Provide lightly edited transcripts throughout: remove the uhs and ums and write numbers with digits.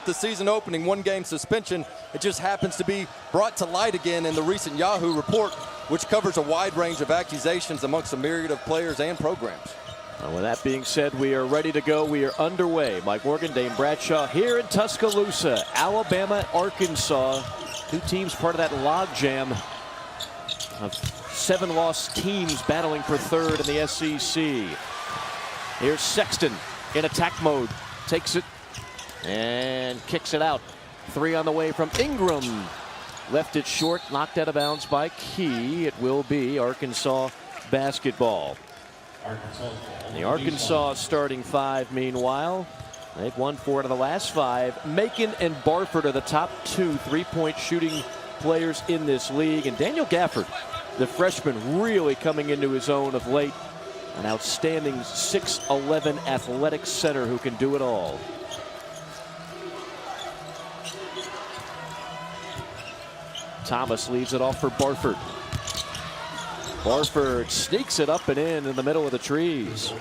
The season opening one-game suspension. It just happens to be brought to light again in the recent Yahoo report, which covers a wide range of accusations amongst a myriad of players and programs. Well, with that being said, we are ready to go. We are underway. Mike Morgan, Dane Bradshaw here in Tuscaloosa, Alabama, Arkansas. Two teams part of that logjam of 7-loss teams battling for third in the SEC. Here's Sexton in attack mode. Takes it and kicks it out. 3 on the way from Ingram. Left it short, knocked out of bounds by Key. It will be Arkansas basketball. The Arkansas starting 5, meanwhile, they've won 4 out of the last 5. Macon and Barford are the top 2 3-point shooting players in this league. And Daniel Gafford, the freshman, really coming into his own of late. An outstanding 6'11" athletic center who can do it all. Thomas leaves it off for Barford. Barford sneaks it up and in the middle of the trees.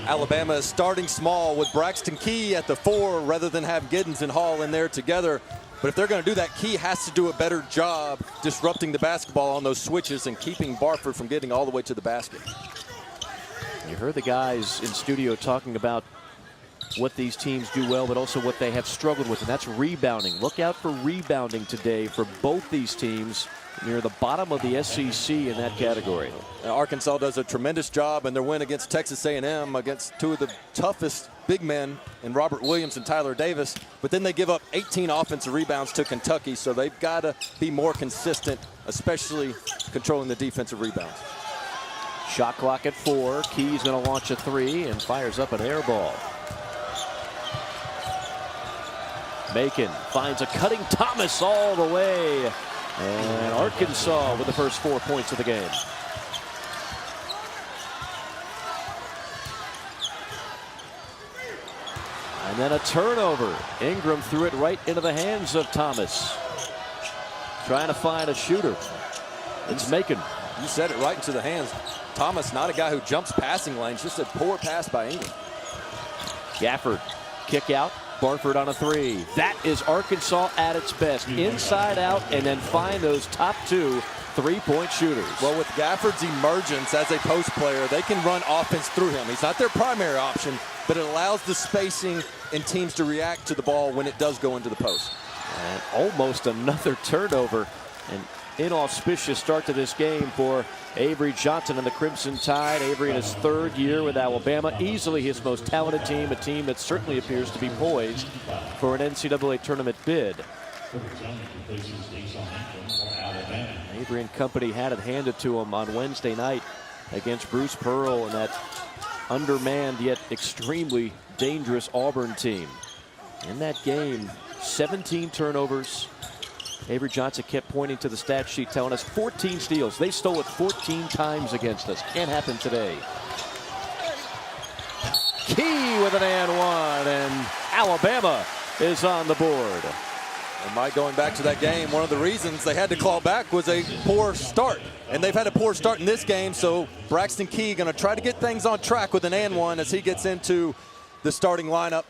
Alabama is starting small with Braxton Key at the 4 rather than have Giddens and Hall in there together. But if they're going to do that, Key has to do a better job disrupting the basketball on those switches and keeping Barford from getting all the way to the basket. You heard the guys in studio talking about what these teams do well, but also what they have struggled with, and that's rebounding. Look out for rebounding today for both these teams. Near the bottom of the SEC in that category. Arkansas does a tremendous job in their win against Texas A&M, against 2 of the toughest big men in Robert Williams and Tyler Davis. But then they give up 18 offensive rebounds to Kentucky, so they've got to be more consistent, especially controlling the defensive rebounds. Shot clock at 4. Key's going to launch a 3 and fires up an air ball. Macon finds a cutting Thomas all the way. And Arkansas with the first 4 points of the game. And then a turnover. Ingram threw it right into the hands of Thomas. Trying to find a shooter. It's Macon. You said it, right into the hands. Thomas, not a guy who jumps passing lanes, just a poor pass by Ingram. Gafford, kick out. Barford on a 3. That is Arkansas at its best. Inside out, and then find those top 2 3-point shooters. Well, with Gafford's emergence as a post player, they can run offense through him. He's not their primary option, but it allows the spacing and teams to react to the ball when it does go into the post. And almost another turnover. An inauspicious start to this game for Avery Johnson and the Crimson Tide. Avery in his 3rd year with Alabama, easily his most talented team, a team that certainly appears to be poised for an NCAA tournament bid. Avery and company had it handed to him on Wednesday night against Bruce Pearl and that undermanned yet extremely dangerous Auburn team. In that game, 17 turnovers. Avery Johnson kept pointing to the stat sheet, telling us 14 steals. They stole it 14 times against us. Can't happen today. Key with an and 1, and Alabama is on the board. And Mike, going back to that game, one of the reasons they had to claw back was a poor start. And they've had a poor start in this game, so Braxton Key going to try to get things on track with an and 1 as he gets into the starting lineup.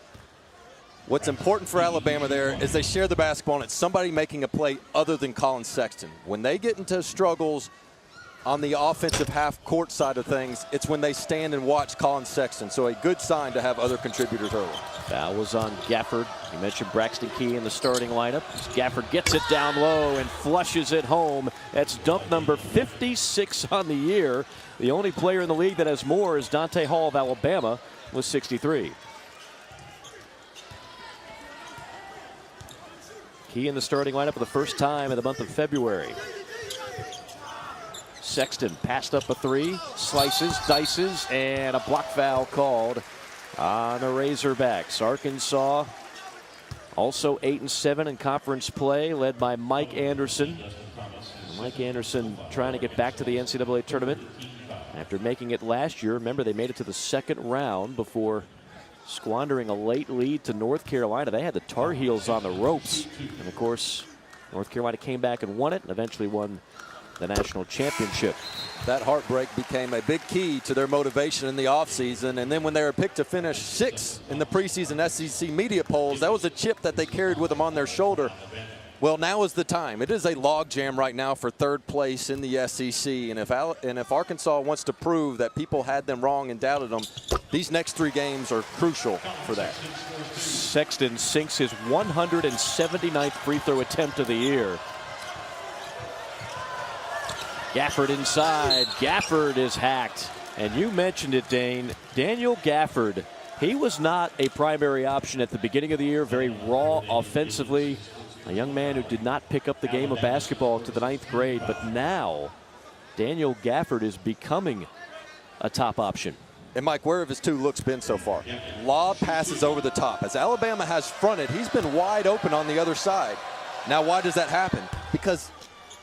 What's important for Alabama there is they share the basketball, and it's somebody making a play other than Colin Sexton. When they get into struggles on the offensive half-court side of things, it's when they stand and watch Colin Sexton. So a good sign to have other contributors early. Foul was on Gafford. You mentioned Braxton Key in the starting lineup. Gafford gets it down low and flushes it home. That's dunk number 56 on the year. The only player in the league that has more is Dante Hall of Alabama with 63. Key in the starting lineup for the first time in the month of February. Sexton passed up a 3, slices, dices, and a block foul called on the Razorbacks. Arkansas also 8-7 in conference play, led by Mike Anderson. Mike Anderson trying to get back to the NCAA tournament after making it last year. Remember, they made it to the 2nd round before squandering a late lead to North Carolina. They had the Tar Heels on the ropes. And, of course, North Carolina came back and won it and eventually won the national championship. That heartbreak became a big key to their motivation in the offseason. And then when they were picked to finish 6th in the preseason SEC media polls, that was a chip that they carried with them on their shoulder. Well, now is the time. It is a logjam right now for 3rd place in the SEC. And if Arkansas wants to prove that people had them wrong and doubted them, these next 3 games are crucial for that. Sexton sinks his 179th free throw attempt of the year. Gafford inside. Gafford is hacked. And you mentioned it, Dane. Daniel Gafford, he was not a primary option at the beginning of the year, very raw offensively. A young man who did not pick up the game of basketball to the 9th grade, but now Daniel Gafford is becoming a top option. And Mike, where have his 2 looks been so far? Lob passes over the top. As Alabama has fronted, he's been wide open on the other side. Now, why does that happen? Because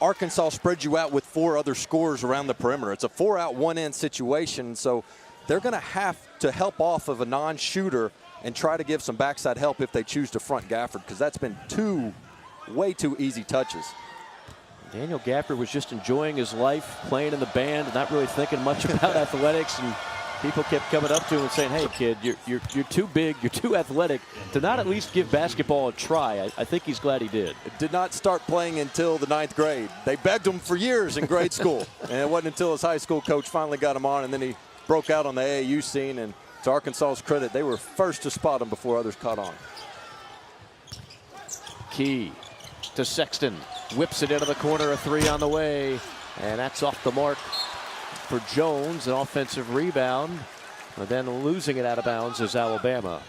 Arkansas spreads you out with 4 other scorers around the perimeter. It's a 4-out, 1-in situation, so they're going to have to help off of a non-shooter and try to give some backside help if they choose to front Gafford, because that's been way too easy touches. Daniel Gafford was just enjoying his life, playing in the band, not really thinking much about athletics, and people kept coming up to him and saying, "Hey, kid, you're too big, you're too athletic to not at least give basketball a try." I think he's glad he did. Did not start playing until the 9th grade. They begged him for years in grade school, and it wasn't until his high school coach finally got him on, and then he broke out on the AAU scene. And to Arkansas's credit, they were first to spot him before others caught on. Key to Sexton, whips it into the corner, a 3 on the way, and that's off the mark for Jones. An offensive rebound, but then losing it out of bounds is Alabama.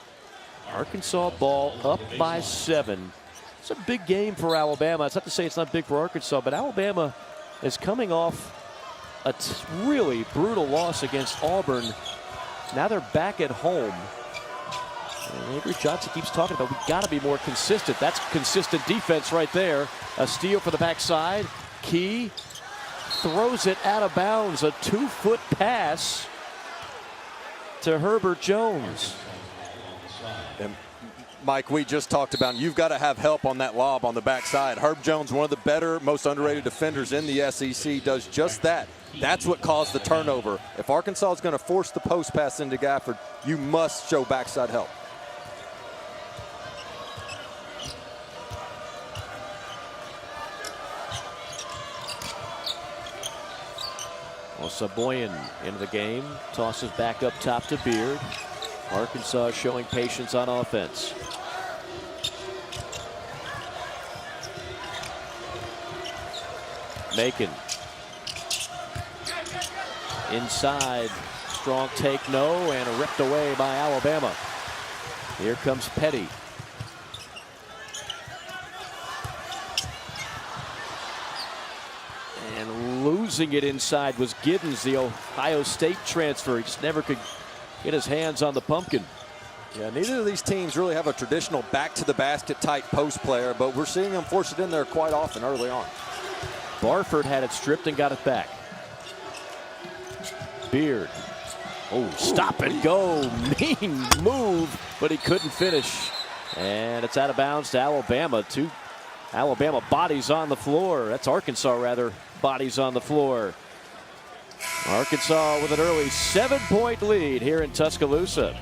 Arkansas ball up by 7. It's a big game for Alabama. It's not to say it's not big for Arkansas, but Alabama is coming off a really brutal loss against Auburn. Now they're back at home. And Avery Johnson keeps talking about, we got to be more consistent. That's consistent defense right there. A steal for the backside. Key throws it out of bounds. A 2-foot pass to Herbert Jones. And Mike, we just talked about, you've got to have help on that lob on the backside. Herb Jones, one of the better, most underrated defenders in the SEC, does just that. That's what caused the turnover. If Arkansas is going to force the post pass into Gafford, you must show backside help. Well, Saboyan into the game, tosses back up top to Beard. Arkansas showing patience on offense. Macon. Inside, strong take, no, and ripped away by Alabama. Here comes Petty. And losing it inside was Giddens, the Ohio State transfer. He just never could get his hands on the pumpkin. Yeah, neither of these teams really have a traditional back-to-the-basket type post player, but we're seeing them force it in there quite often early on. Barford had it stripped and got it back. Beard. Oh, stop and go. Mean move, but he couldn't finish. And it's out of bounds to Alabama. 2 Alabama bodies on the floor. That's Arkansas, rather, bodies on the floor. Arkansas with an early 7-point lead here in Tuscaloosa.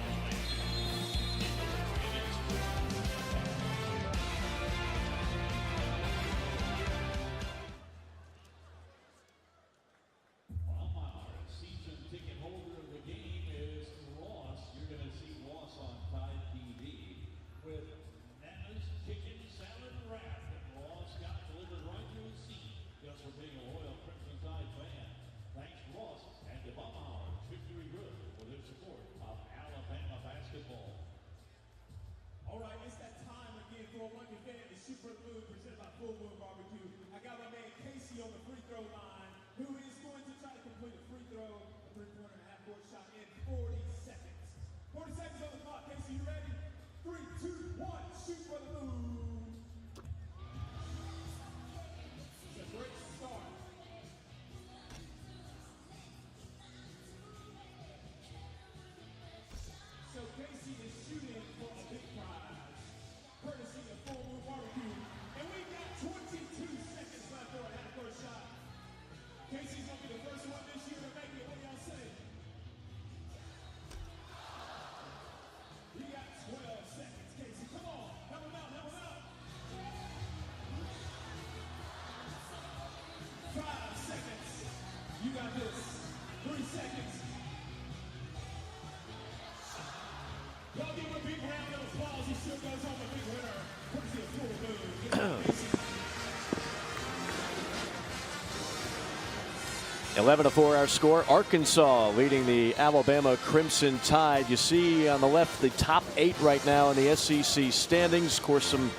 11-4 our score. Arkansas leading the Alabama Crimson Tide. You see on the left the top 8 right now in the SEC standings. Of course, some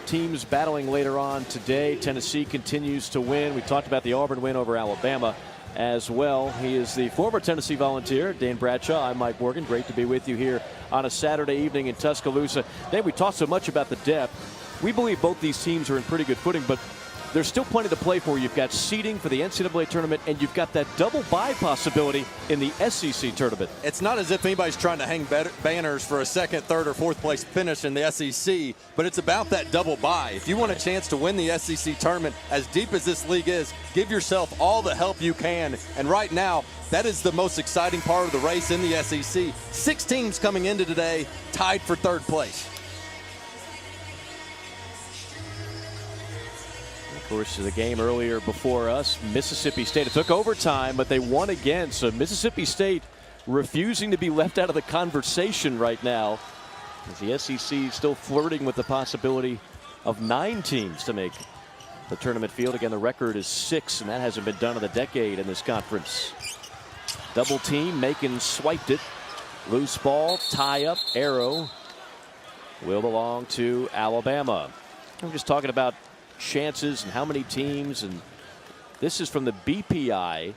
teams battling later on today. Tennessee continues to win. We talked about the Auburn win over Alabama as well. He is the former Tennessee Volunteer, Dane Bradshaw. I'm Mike Morgan. Great to be with you here on a Saturday evening in Tuscaloosa. Dane, we talked so much about the depth. We believe both these teams are in pretty good footing, but there's still plenty to play for. You've got seeding for the NCAA tournament, and you've got that double bye possibility in the SEC tournament. It's not as if anybody's trying to hang banners for a second, third, or fourth place finish in the SEC, but it's about that double bye. If you want a chance to win the SEC tournament, as deep as this league is, give yourself all the help you can. And right now, that is the most exciting part of the race in the SEC. 6 teams coming into today tied for third place. Of course, the game earlier before us, Mississippi State. It took overtime, but they won again. So Mississippi State refusing to be left out of the conversation right now, as the SEC still flirting with the possibility of 9 teams to make the tournament field. Again, the record is 6, and that hasn't been done in a decade in this conference. Double team, Macon swiped it. Loose ball, tie up, arrow will belong to Alabama. I'm just talking about chances and how many teams, and this is from the BPI.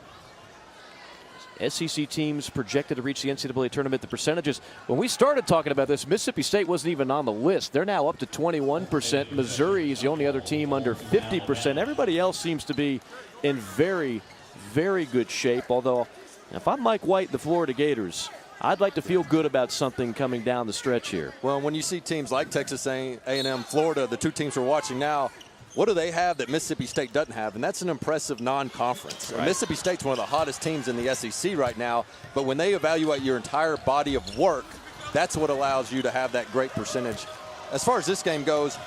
SEC teams projected to reach the NCAA tournament. The percentages, when we started talking about this, Mississippi State wasn't even on the list. They're now up to 21%. Missouri is the only other team under 50%. Everybody else seems to be in very, very good shape. Although, if I'm Mike White, the Florida Gators, I'd like to feel good about something coming down the stretch here. Well, when you see teams like Texas A&M, Florida, the 2 teams we're watching now, what do they have that Mississippi State doesn't have? And that's an impressive non-conference. Right. Mississippi State's one of the hottest teams in the SEC right now, but when they evaluate your entire body of work, that's what allows you to have that great percentage. As far as this game goes,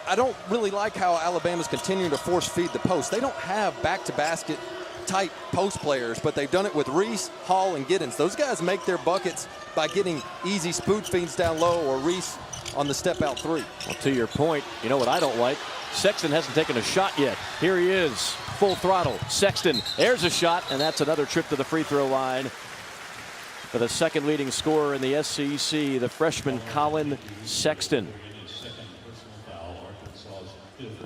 I don't really like how Alabama's continuing to force feed the post. They don't have back-to-basket type post players, but they've done it with Reese, Hall, and Giddens. Those guys make their buckets by getting easy spoon feeds down low, or Reese on the step-out 3. Well, to your point, you know what I don't like? Sexton hasn't taken a shot yet. Here he is, full throttle. Sexton, there's a shot, and that's another trip to the free throw line for the second leading scorer in the SEC, the freshman Colin Sexton.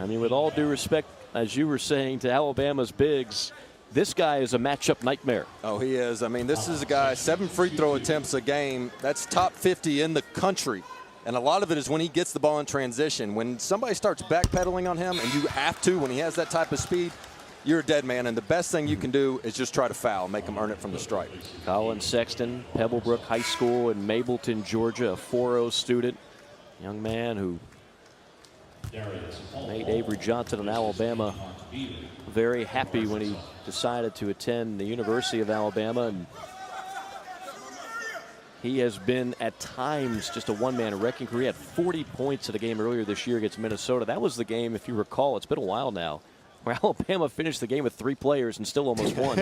I mean, with all due respect, as you were saying, to Alabama's bigs, this guy is a matchup nightmare. Oh, he is. I mean, this is a guy, 7 free throw attempts a game. That's top 50 in the country. And a lot of it is when he gets the ball in transition. When somebody starts backpedaling on him, and you have to when he has that type of speed, you're a dead man. And the best thing you can do is just try to foul, make him earn it from the stripe. Colin Sexton, Pebblebrook High School in Mableton, Georgia, a 4.0 student. Young man who made Avery Johnson in Alabama very happy when he decided to attend the University of Alabama. And he has been at times just a one-man wrecking crew. He had 40 points in a game earlier this year against Minnesota. That was the game, if you recall, it's been a while now, where Alabama finished the game with 3 players and still almost won.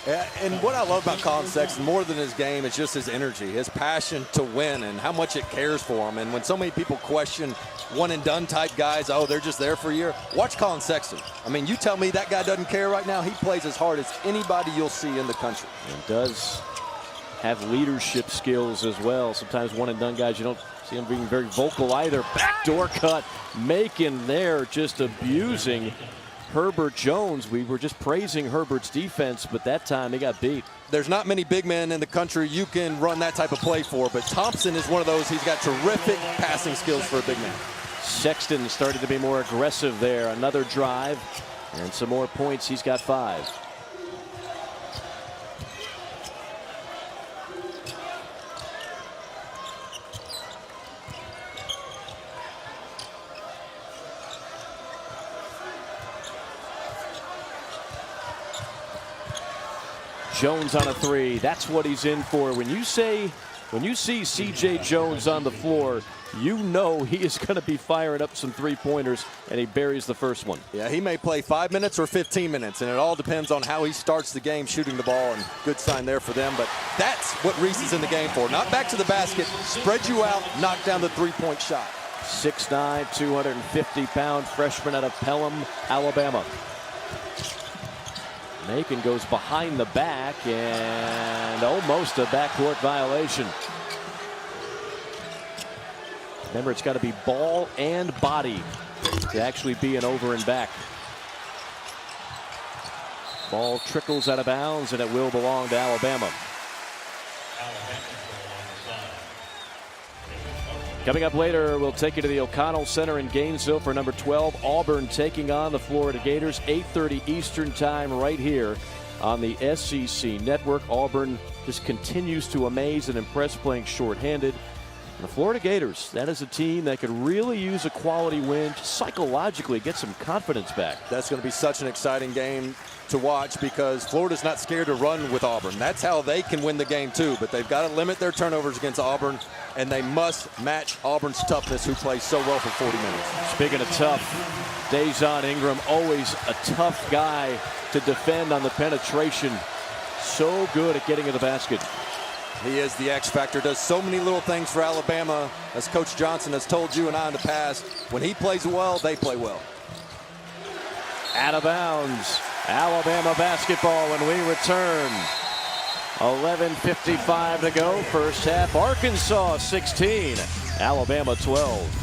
Yeah, and what I love about Colin Sexton, more than his game, is just his energy, his passion to win, and how much it cares for him. And when so many people question one-and-done type guys, oh, they're just there for a year, watch Colin Sexton. I mean, you tell me that guy doesn't care right now. He plays as hard as anybody you'll see in the country. And does have leadership skills as well. Sometimes one-and-done guys, you don't see him being very vocal either. Backdoor cut, Macon there just abusing Herbert Jones. We were just praising Herbert's defense, but that time he got beat. There's not many big men in the country you can run that type of play for, but Thompson is one of those. He's got terrific passing skills for a big man. Sexton started to be more aggressive there. Another drive and some more points. He's got 5. Jones on a 3. That's what he's in for. When you see C.J. Jones on the floor, you know he is going to be firing up some 3-pointers, and he buries the first one. Yeah, he may play 5 minutes or 15 minutes, and it all depends on how he starts the game shooting the ball, and good sign there for them. But that's what Reese is in the game for. Not back to the basket, spread you out, knock down the 3-point shot. 6'9", 250-pound freshman out of Pelham, Alabama. Macon goes behind the back and almost a backcourt violation. Remember, it's got to be ball and body to actually be an over and back. Ball trickles out of bounds, and it will belong to Alabama. Coming up later, we'll take you to the O'Connell Center in Gainesville for number 12, Auburn taking on the Florida Gators, 8:30 Eastern Time right here on the SEC Network. Auburn just continues to amaze and impress playing shorthanded. The Florida Gators, that is a team that could really use a quality win to psychologically get some confidence back. That's going to be such an exciting game to watch because Florida's not scared to run with Auburn. That's how they can win the game too, but they've got to limit their turnovers against Auburn, and they must match Auburn's toughness, who plays so well for 40 minutes. Speaking of tough, Daejon Ingram, always a tough guy to defend on the penetration. So good at getting to the basket. He is the X factor, does so many little things for Alabama. As Coach Johnson has told you and I in the past, when he plays well, they play well. Out of bounds. Alabama basketball when we return. 11:55 to go. First half. Arkansas 16. Alabama 12.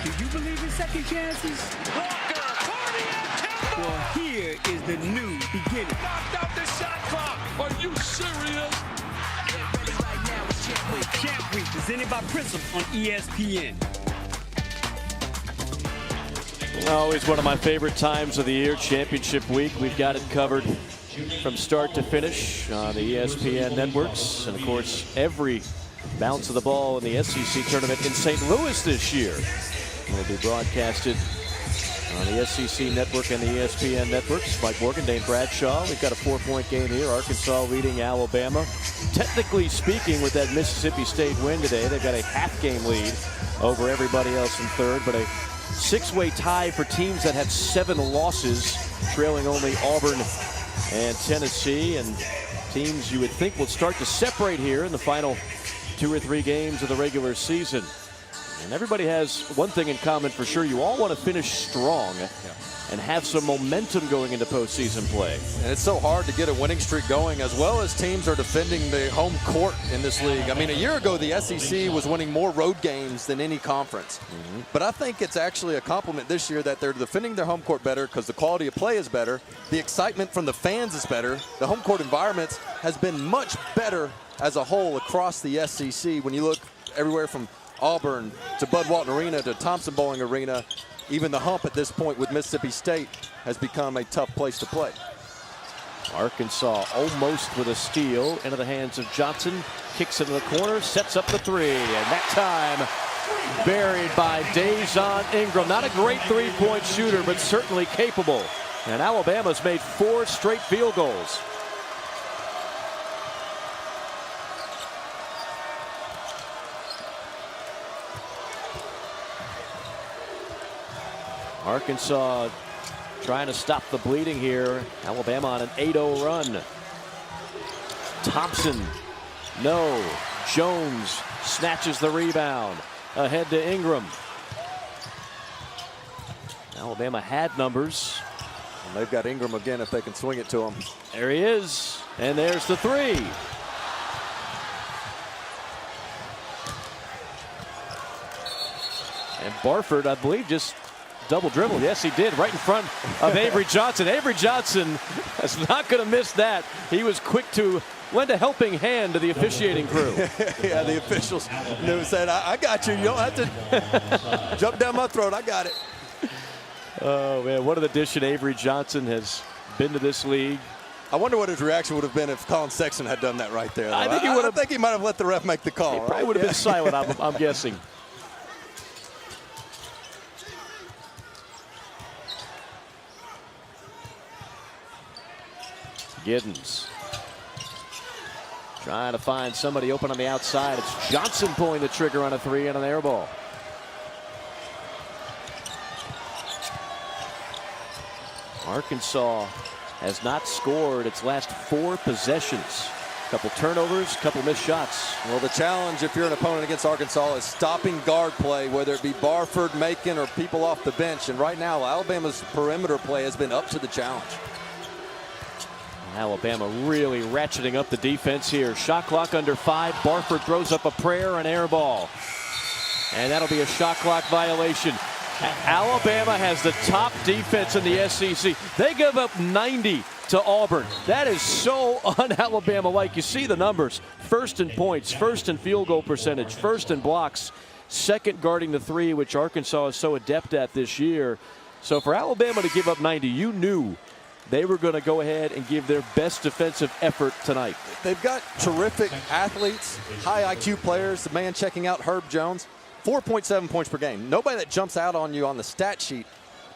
Do you believe in second chances? Walker, cardiac counter! Well, here is the new beginning. Knocked out the shot clock. Are you serious? Get ready right now. It's Champ Week. Champ Week, presented by Prism on ESPN. Always one of my favorite times of the year, championship week. We've got it covered from start to finish on the ESPN networks. And, of course, every bounce of the ball in the SEC tournament in St. Louis this year will be broadcasted on the SEC network and the ESPN networks. Mike Morgan, Dane Bradshaw. We've got a 4-point game here. Arkansas leading Alabama. Technically speaking, with that Mississippi State win today, they've got a half-game lead over everybody else in third, but a six-way tie for teams that have 7 losses, trailing only Auburn and Tennessee, and teams you would think will start to separate here in the final 2 or 3 games of the regular season. And everybody has one thing in common for sure. You all want to finish strong and have some momentum going into postseason play. And it's so hard to get a winning streak going, as well as teams are defending the home court in this league. I mean, a year ago, the SEC was winning more road games than any conference. But I think it's actually a compliment this year that they're defending their home court better because the quality of play is better. The excitement from the fans is better. The home court environments has been much better as a whole across the SEC. When you look everywhere from Auburn to Bud Walton Arena to Thompson Bowling Arena, even the hump at this point with Mississippi State has become a tough place to play. Arkansas almost with a steal into the hands of Johnson. Kicks into the corner, sets up the three, and that time buried by Daejon Ingram. Not a great three-point shooter, but certainly capable. And Alabama's made 4 straight field goals. Arkansas trying to stop the bleeding here. Alabama on an 8-0 run. Thompson, no. Jones snatches the rebound. Ahead to Ingram. Alabama had numbers. And they've got Ingram again if they can swing it to him. There he is. And there's the three. And Barford, I believe, just double dribbled. Yes, he did, right in front of Avery Johnson. Avery Johnson is not going to miss that. He was quick to lend a helping hand to the officiating crew. Yeah, the officials knew, said, I got you. You don't have to jump down my throat. I got it. Oh, man, what an addition Avery Johnson has been to this league. I wonder what his reaction would have been if Colin Sexton had done that right there. I think he would have. I think he might have let the ref make the call. He probably right? would have been silent, I'm guessing. Giddens trying to find somebody open on the outside. It's Johnson pulling the trigger on a three and an air ball. Arkansas has not scored its last 4 possessions. Couple turnovers, couple missed shots. Well, the challenge if you're an opponent against Arkansas is stopping guard play, whether it be Barford, Macon, or people off the bench. And right now, Alabama's perimeter play has been up to the challenge. Alabama really ratcheting up the defense here. Shot clock under 5. Barford throws up a prayer, an air ball. And that'll be a shot clock violation. Alabama has the top defense in the SEC. They give up 90 to Auburn. That is so un-Alabama-like. You see the numbers. First in points, first in field goal percentage, first in blocks, second guarding the three, which Arkansas is so adept at this year. So for Alabama to give up 90, you knew they were going to go ahead and give their best defensive effort tonight. They've got terrific athletes, high IQ players. The man checking out, Herb Jones, 4.7 points per game. Nobody that jumps out on you on the stat sheet.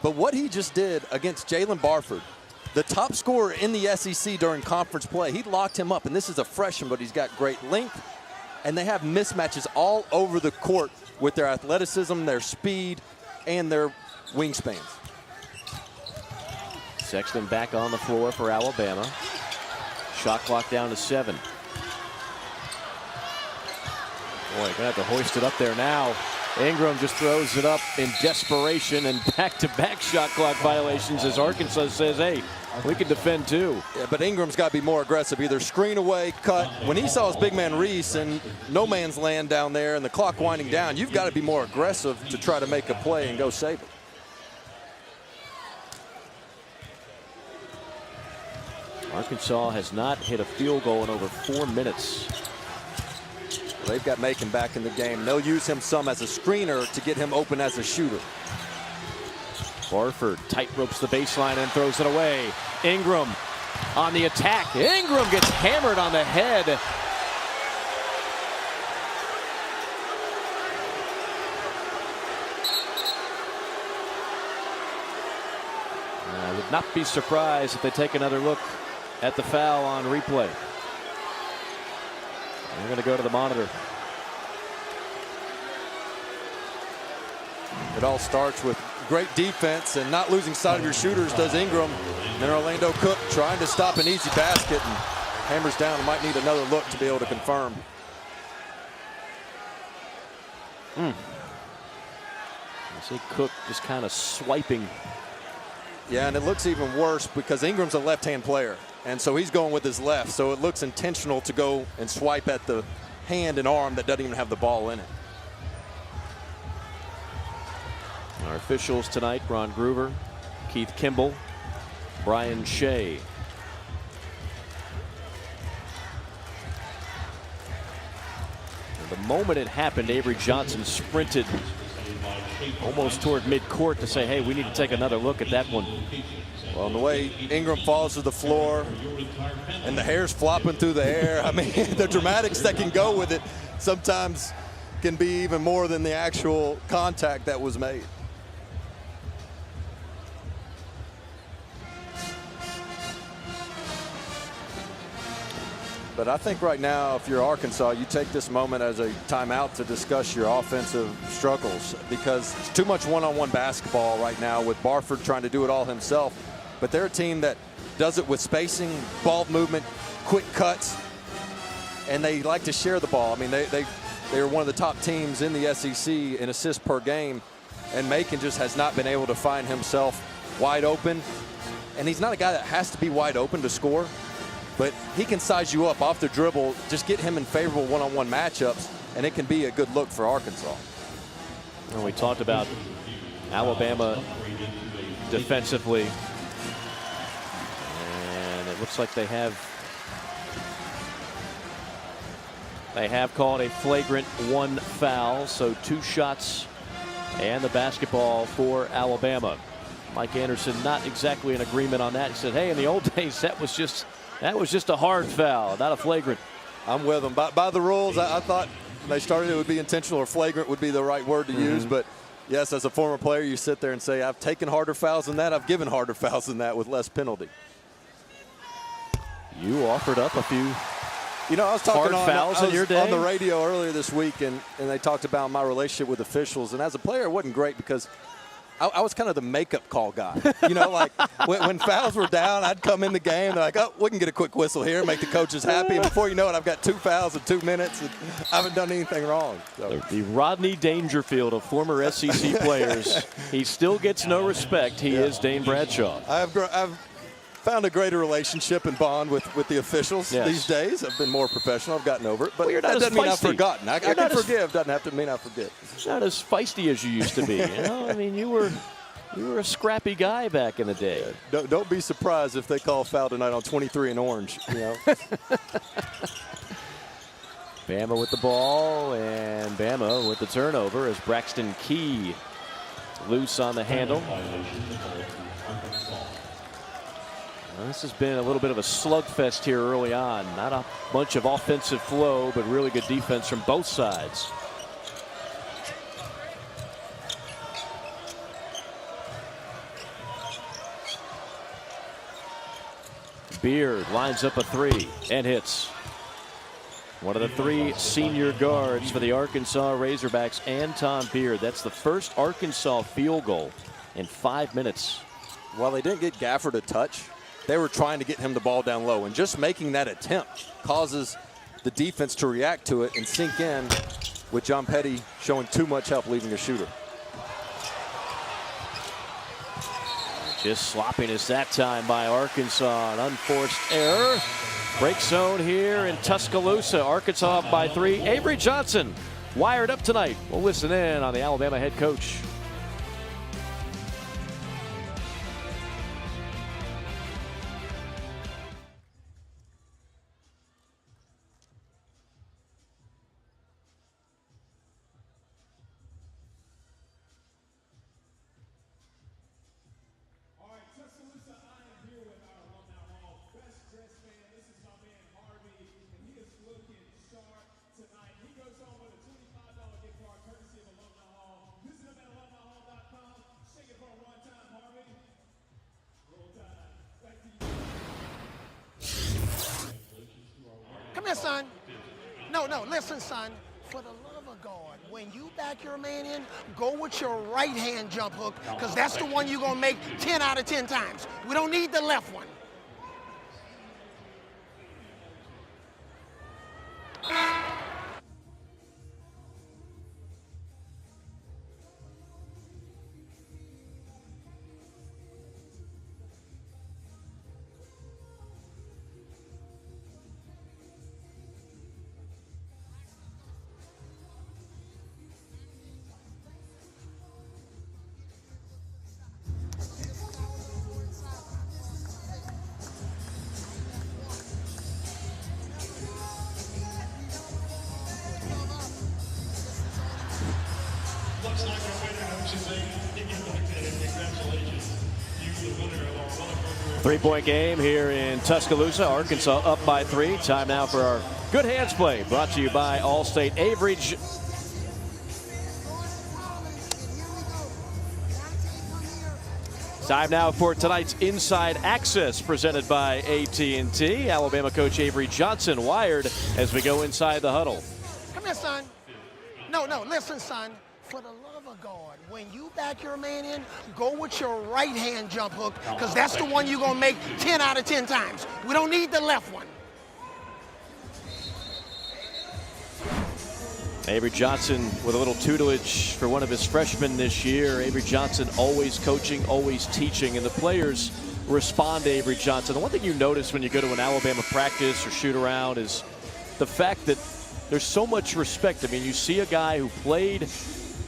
But what he just did against Jalen Barford, the top scorer in the SEC during conference play, he locked him up. And this is a freshman, but he's got great length. And they have mismatches all over the court with their athleticism, their speed, and their wingspans. Sexton back on the floor for Alabama. Shot clock down to 7. Boy, gonna have to hoist it up there now. Ingram just throws it up in desperation, and back-to-back shot clock violations as Arkansas says, hey, we can defend too. Yeah, but Ingram's got to be more aggressive, either screen away, cut. When he saw his big man Reese in no man's land down there and the clock winding down, you've got to be more aggressive to try to make a play and go save it. Arkansas has not hit a field goal in over 4 minutes. They've got Macon back in the game. They'll use him some as a screener to get him open as a shooter. Barford tight ropes the baseline and throws it away. Ingram on the attack. Ingram gets hammered on the head. I would not be surprised if they take another look at the foul on replay. They're going to go to the monitor. It all starts with great defense and not losing sight of your shooters, does Ingram. And then Orlando Cook trying to stop an easy basket and hammers down and might need another look to be able to confirm. I see Cook just kind of swiping. Yeah, and it looks even worse because Ingram's a left-hand player. And so he's going with his left. So it looks intentional to go and swipe at the hand and arm that doesn't even have the ball in it. Our officials tonight, Ron Groover, Keith Kimball, Brian Shea. And the moment it happened, Avery Johnson sprinted almost toward midcourt to say, hey, we need to take another look at that one. Well, the way Ingram falls to the floor and the hair's flopping through the air, I mean, the dramatics that can go with it sometimes can be even more than the actual contact that was made. But I think right now, if you're Arkansas, you take this moment as a timeout to discuss your offensive struggles, because it's too much one-on-one basketball right now with Barford trying to do it all himself. But they're a team that does it with spacing, ball movement, quick cuts, and they like to share the ball. I mean, they are one of the top teams in the SEC in assists per game, and Macon just has not been able to find himself wide open. And he's not a guy that has to be wide open to score, but he can size you up off the dribble, just get him in favorable one-on-one matchups, and it can be a good look for Arkansas. Well, we talked about Alabama defensively, and it looks like they have called a flagrant 1 foul, so 2 shots and the basketball for Alabama. Mike Anderson not exactly in agreement on that. He said, hey, in the old days, that was just a hard foul, not a flagrant. I'm with them. By the rules, I thought when they started it would be intentional, or flagrant would be the right word to use. But yes, as a former player, you sit there and say, I've taken harder fouls than that. I've given harder fouls than that with less penalty. You offered up a few I was talking fouls in your day on the radio earlier this week, and they talked about my relationship with officials. And as a player, it wasn't great because I was kind of the makeup call guy. Like when fouls were down, I'd come in the game. They're like, oh, we can get a quick whistle here, make the coaches happy. And before you know it, I've got 2 fouls in 2 minutes, and I haven't done anything wrong. So. The Rodney Dangerfield of former SEC players. He still gets no respect. He is Dane Bradshaw. I've found a greater relationship and bond with the officials these days. I've been more professional. I've gotten over it. But you're not that doesn't mean I've feisty. forgotten. I can forgive. Doesn't have to mean I forget. Not as feisty as you used to be. I mean, you were a scrappy guy back in the day. Don't be surprised if they call foul tonight on 23 and orange. Bama with the ball, and Bama with the turnover as Braxton Key loose on the handle. This has been a little bit of a slugfest here early on. Not a bunch of offensive flow, but really good defense from both sides. Beard lines up a 3 and hits. One of the 3 senior guards for the Arkansas Razorbacks, Anton Beard. That's the first Arkansas field goal in 5 minutes. While they didn't get Gafford a touch, they were trying to get him the ball down low, and just making that attempt causes the defense to react to it and sink in, with John Petty showing too much help leaving a shooter. Just sloppiness that time by Arkansas. An unforced error. Break zone here in Tuscaloosa. Arkansas up by 3. Avery Johnson wired up tonight. We'll listen in on the Alabama head coach. Come here, son. No, listen, son. For the love of God, when you back your man in, go with your right hand jump hook, because that's the one you're going to make 10 out of 10 times. We don't need the left one. Three-point game here in Tuscaloosa. Arkansas up by 3. Time now for our good hands play, brought to you by Allstate. Avery. Time now for tonight's Inside Access presented by AT&T. Alabama coach Avery Johnson wired as we go inside the huddle. Come here, son. No, listen, son. For the love of God, when you back your man in, go with your right hand jump hook, because that's the one you're going to make 10 out of 10 times. We don't need the left one. Avery Johnson with a little tutelage for one of his freshmen this year. Avery Johnson always coaching, always teaching, and the players respond to Avery Johnson. The one thing you notice when you go to an Alabama practice or shoot around is the fact that there's so much respect. I mean, you see a guy who played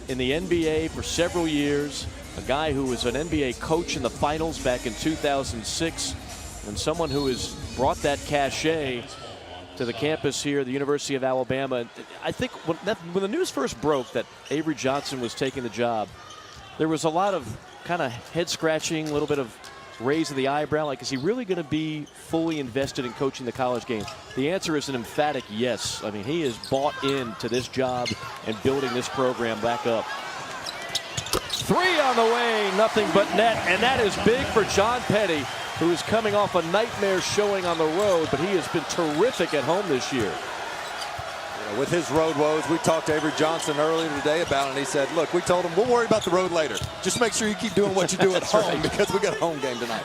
in the NBA for several years, a guy who was an NBA coach in the finals back in 2006, and someone who has brought that cachet to the campus here, the University of Alabama. I think when the news first broke that Avery Johnson was taking the job, there was a lot of kind of head scratching, a little bit of raise of the eyebrow, like, is he really going to be fully invested in coaching the college game? The answer is an emphatic yes. I mean, he is bought into this job and building this program back up. Three on the way, nothing but net, and that is big for John Petty, who is coming off a nightmare showing on the road, but he has been terrific at home this year. With his road woes, we talked to Avery Johnson earlier today about it, and he said, look, we told him we'll worry about the road later. Just make sure you keep doing what you do at home, right, because we got a home game tonight.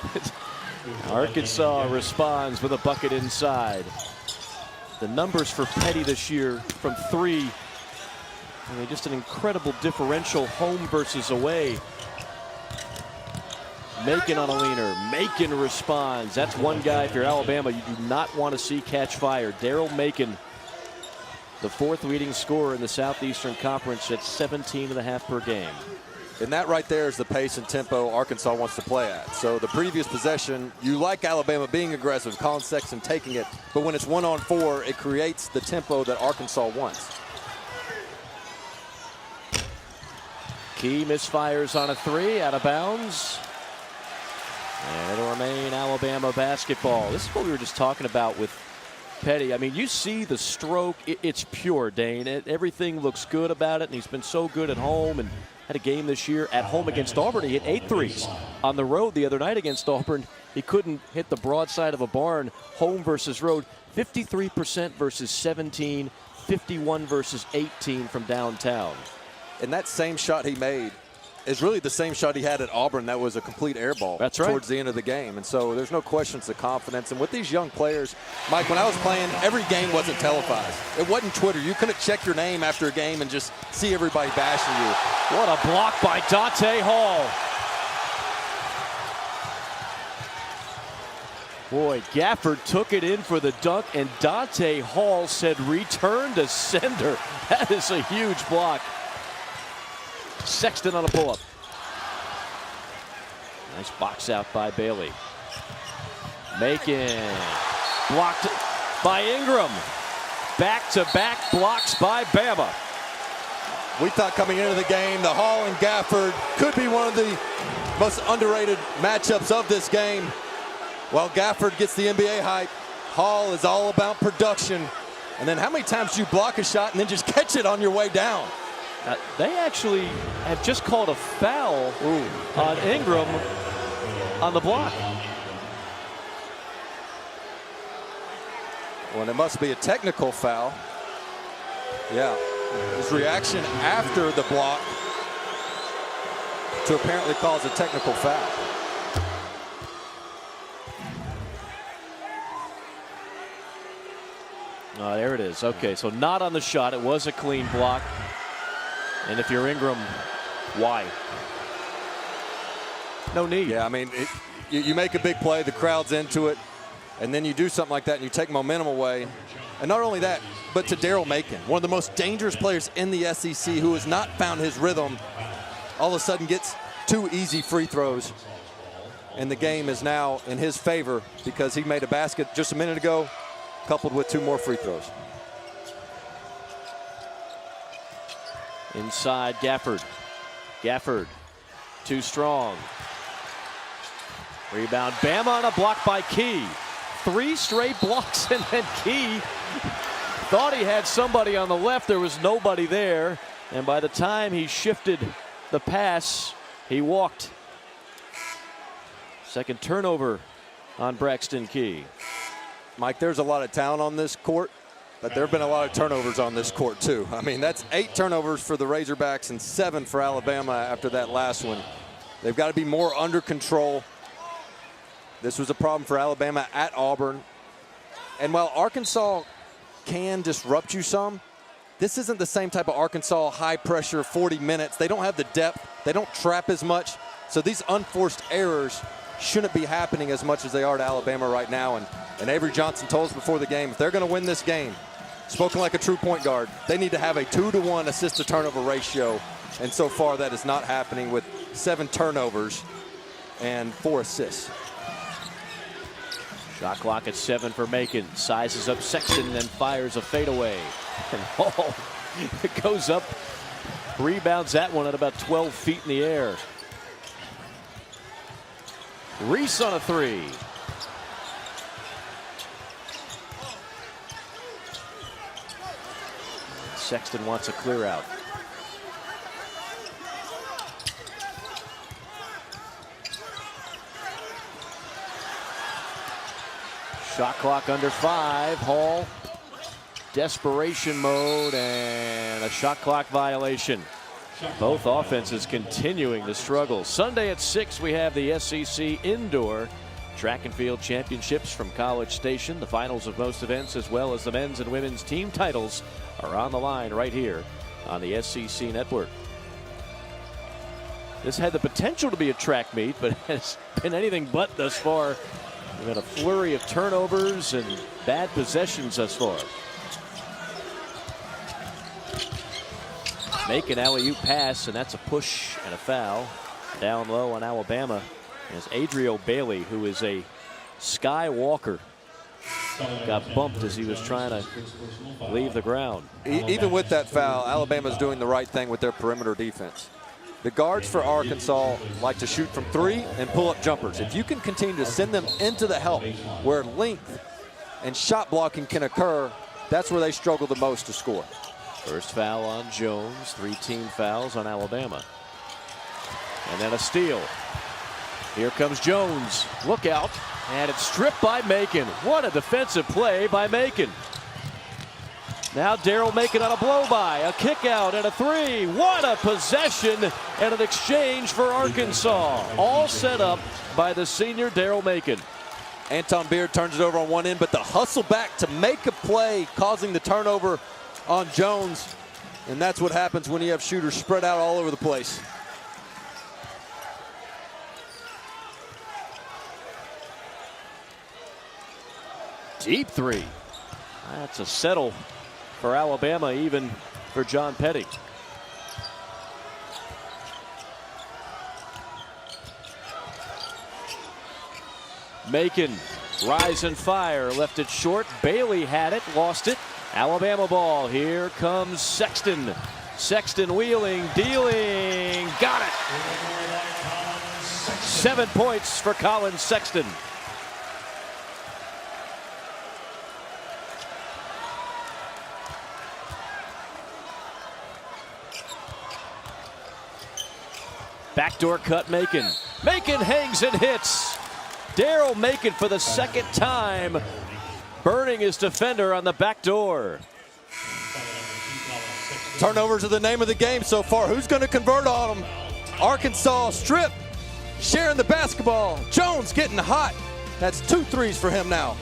Arkansas responds with a bucket inside. The numbers for Petty this year from three, I mean, just an incredible differential, home versus away. Macon on a leaner. Macon responds. That's one guy, if you're Alabama, you do not want to see catch fire. Daryl Macon, the fourth leading scorer in the Southeastern Conference at 17.5 per game. And that right there is the pace and tempo Arkansas wants to play at. So the previous possession, you like Alabama being aggressive, Colin Sexton taking it, but when it's 1-on-4, it creates the tempo that Arkansas wants. Key misfires on a three, out of bounds. And it'll remain Alabama basketball. This is what we were just talking about with Petty. I mean, you see the stroke. It's pure, Dane. Everything looks good about it, and he's been so good at home and had a game this year at home against Auburn. He hit 8 threes. On the road the other night against Auburn, he couldn't hit the broadside of a barn. Home versus road, 53% versus 17, 51 versus 18 from downtown. And that same shot he made is really the same shot he had at Auburn. That was a complete air ball. That's right. Towards the end of the game. And so there's no questions of confidence. And with these young players, Mike, when I was playing, every game wasn't televised. It wasn't Twitter. You couldn't check your name after a game and just see everybody bashing you. What a block by Dante Hall. Boy, Gafford took it in for the dunk, and Dante Hall said return to sender. That is a huge block. Sexton on a pull-up. Nice box out by Bailey. Macon blocked by Ingram. Back-to-back blocks by Bama. We thought coming into the game, the Hall and Gafford could be one of the most underrated matchups of this game. While Gafford gets the NBA hype, Hall is all about production. And then how many times do you block a shot and then just catch it on your way down? They actually have just called a foul on Ingram on the block. Well, it must be a technical foul. Yeah, his reaction after the block to apparently cause a technical foul. There it is. Okay, so not on the shot. It was a clean block. And if you're Ingram, why? No need. Yeah, I mean, you make a big play, the crowd's into it, and then you do something like that and you take momentum away. And not only that, but to Daryl Macon, one of the most dangerous players in the SEC who has not found his rhythm, all of a sudden gets 2 easy free throws. And the game is now in his favor because he made a basket just a minute ago, coupled with 2 more free throws. Inside Gafford. Gafford, too strong. Rebound, Bama on a block by Key. 3 straight blocks, and then Key thought he had somebody on the left. There was nobody there. And by the time he shifted the pass, he walked. Second turnover on Braxton Key. Mike, there's a lot of talent on this court, but there have been a lot of turnovers on this court too. I mean, that's 8 turnovers for the Razorbacks and 7 for Alabama after that last one. They've got to be more under control. This was a problem for Alabama at Auburn. And while Arkansas can disrupt you some, this isn't the same type of Arkansas high pressure 40 minutes. They don't have the depth. They don't trap as much. So these unforced errors shouldn't be happening as much as they are to Alabama right now. And Avery Johnson told us before the game, if they're going to win this game, spoken like a true point guard, they need to have a 2-to-1 assist to turnover ratio. And so far that is not happening with 7 turnovers and 4 assists. Shot clock at 7 for Macon. Sizes up Sexton and then fires a fadeaway. And Hall goes up, rebounds that one at about 12 feet in the air. Reese on a 3. Sexton wants a clear out. Shot clock under 5. Hall, desperation mode and a shot clock violation. Both offenses continuing to struggle. Sunday at 6 we have the SEC Indoor Track and Field Championships from College Station. The finals of most events as well as the men's and women's team titles are on the line right here on the SEC Network. This had the potential to be a track meet, but has been anything but thus far. We've had a flurry of turnovers and bad possessions thus far. Make an alley-oop pass, and that's a push and a foul. Down low on Alabama as Adriel Bailey, who is a Skywalker, got bumped as he was trying to leave the ground. Even with that foul, Alabama's doing the right thing with their perimeter defense. The guards for Arkansas like to shoot from 3 and pull up jumpers. If you can continue to send them into the help where length and shot blocking can occur, that's where they struggle the most to score. First foul on Jones, 3 team fouls on Alabama. And then a steal. Here comes Jones. Look out. And it's stripped by Macon. What a defensive play by Macon. Now Daryl Macon on a blow-by, a kick out and a 3. What a possession and an exchange for Arkansas. All set up by the senior Daryl Macon. Anton Beard turns it over on one end, but the hustle back to make a play, causing the turnover on Jones. And that's what happens when you have shooters spread out all over the place. Deep 3. That's a settle for Alabama, even for John Petty. Macon, rise and fire, left it short. Bailey had it, lost it. Alabama ball. Here comes Sexton. Sexton wheeling, dealing, got it. 7 points for Colin Sexton. Backdoor cut Macon. Macon hangs and hits. Daryl Macon for the second time, burning his defender on the back door. Turnovers are the name of the game so far. Who's going to convert on them? Arkansas strip, sharing the basketball. Jones getting hot. That's 2 threes for him now.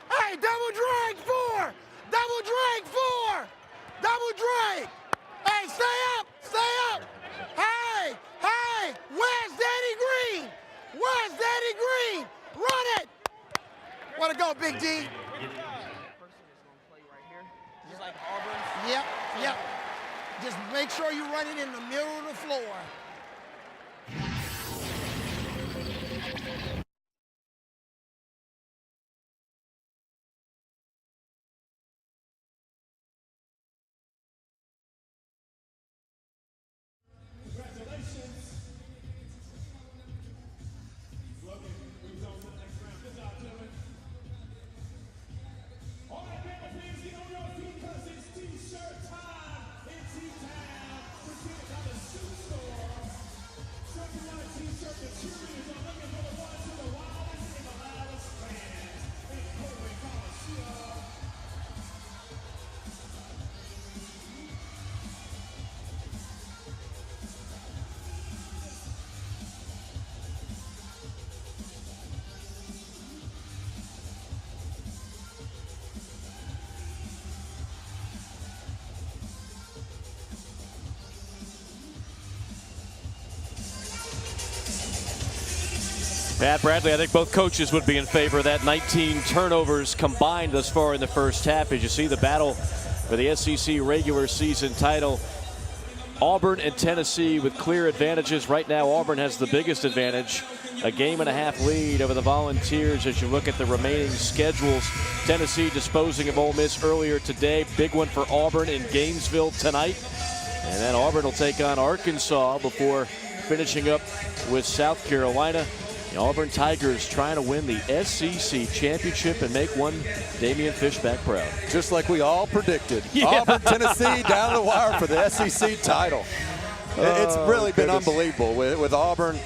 Hey, double drag 4! Double drag 4! Double drag! Hey, stay up! Stay up! Hey! Hey! Where's Danny Green? Where's Danny Green? Run it! Way to go, Big D. Person is going to play right here. Just like Auburn. Yep, yep. Just make sure you run it in the middle of the floor. Pat Bradley, I think both coaches would be in favor of that. 19 turnovers combined thus far in the first half. As you see the battle for the SEC regular season title. Auburn and Tennessee with clear advantages. Right now, Auburn has the biggest advantage. A game-and-a-half lead over the Volunteers as you look at the remaining schedules. Tennessee disposing of Ole Miss earlier today. Big one for Auburn in Gainesville tonight. And then Auburn will take on Arkansas before finishing up with South Carolina. The Auburn Tigers trying to win the SEC championship and make one Damian Fishback proud. Just like we all predicted. Yeah. Auburn, Tennessee down the wire for the SEC title. It's really been unbelievable with Auburn,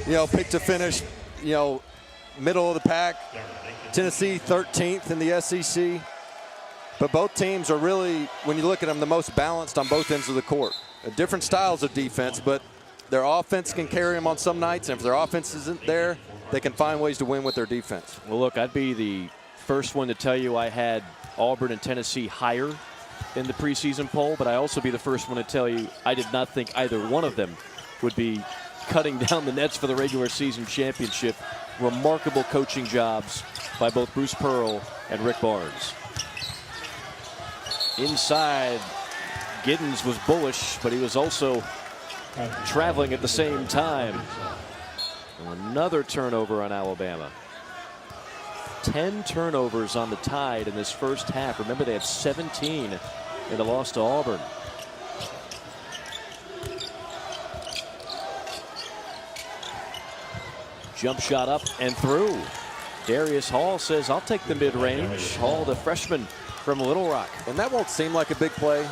picked to finish, middle of the pack. Tennessee 13th in the SEC. But both teams are really, when you look at them, the most balanced on both ends of the court. Different styles of defense, but their offense can carry them on some nights, and if their offense isn't there, they can find ways to win with their defense. Well, look, I'd be the first one to tell you I had Auburn and Tennessee higher in the preseason poll, but I also be the first one to tell you I did not think either one of them would be cutting down the nets for the regular season championship. Remarkable coaching jobs by both Bruce Pearl and Rick Barnes. Inside, Giddens was bullish, but he was also traveling at the same time. Another turnover on Alabama. 10 turnovers on the Tide in this first half. Remember, they had 17 in the loss to Auburn. Jump shot up and through. Darius Hall says, I'll take the mid-range. Hall, the freshman from Little Rock. And that won't seem like a big play,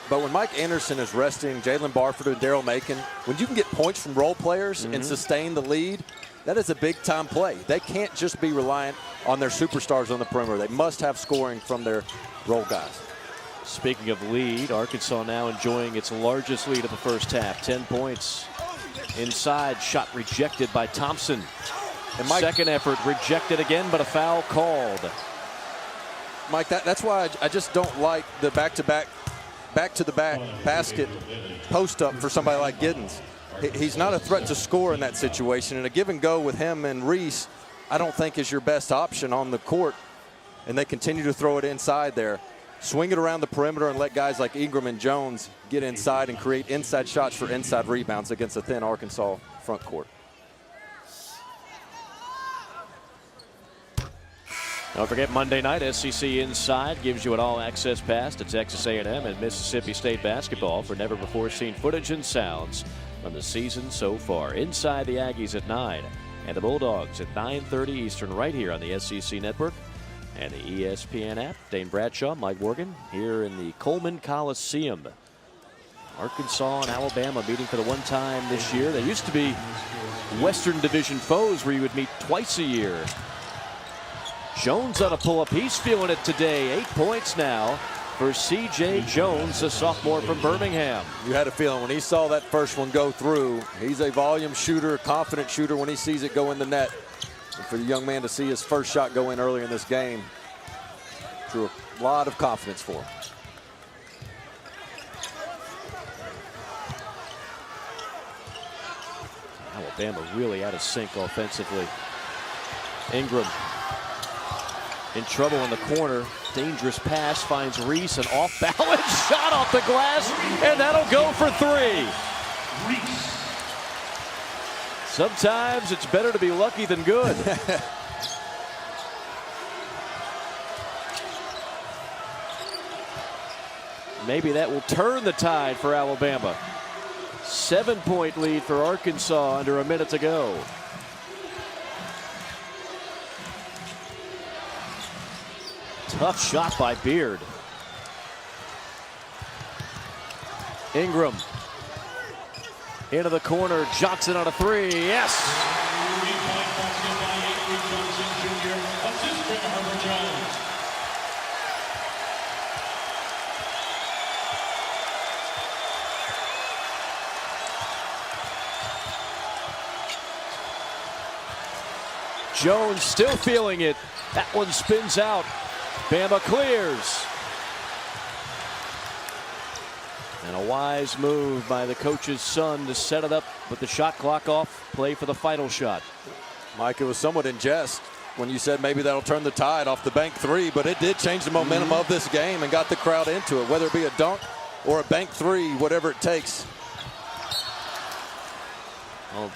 but when Mike Anderson is resting Jalen Barford and Daryl Macon, when you can get points from role players and sustain the lead, that is a big-time play. They can't just be reliant on their superstars on the perimeter. They must have scoring from their role guys. Speaking of lead, Arkansas now enjoying its largest lead of the first half, 10 points. Inside, shot rejected by Thompson. And second effort rejected again, but a foul called. Mike, that's why I just don't like the back-to-back basket post-up for somebody like Giddens. He's not a threat to score in that situation, and a give and go with him and Reese I don't think is your best option on the court, and they continue to throw it inside there. Swing it around the perimeter and let guys like Ingram and Jones get inside and create inside shots for inside rebounds against a thin Arkansas front court. Don't forget Monday night, SEC Inside gives you an all-access pass to Texas A&M and Mississippi State basketball for never-before-seen footage and sounds from the season so far. Inside the Aggies at 9 and the Bulldogs at 9:30 Eastern right here on the SEC Network and the ESPN app. Dane Bradshaw, Mike Morgan here in the Coleman Coliseum. Arkansas and Alabama meeting for the one time this year. They used to be Western Division foes where you would meet twice a year. Jones on a pull-up. He's feeling it today. 8 points now for C.J. Jones, a sophomore from Birmingham. You had a feeling when he saw that first one go through. He's a volume shooter, a confident shooter when he sees it go in the net. And for the young man to see his first shot go in early in this game drew a lot of confidence for him. Alabama really out of sync offensively. Ingram in trouble in the corner. Dangerous pass finds Reese, an off-balance shot off the glass, and that'll go for 3. Sometimes it's better to be lucky than good. Maybe that will turn the tide for Alabama. 7-point lead for Arkansas under a minute to go. Tough shot by Beard. Ingram into the corner. Johnson on a 3. Yes. Jones still feeling it. That one spins out. Bama clears. And a wise move by the coach's son to set it up with the shot clock off. Play for the final shot. Mike, it was somewhat in jest when you said maybe that'll turn the tide off the bank 3, but it did change the momentum of this game and got the crowd into it, whether it be a dunk or a bank 3, whatever it takes. Well,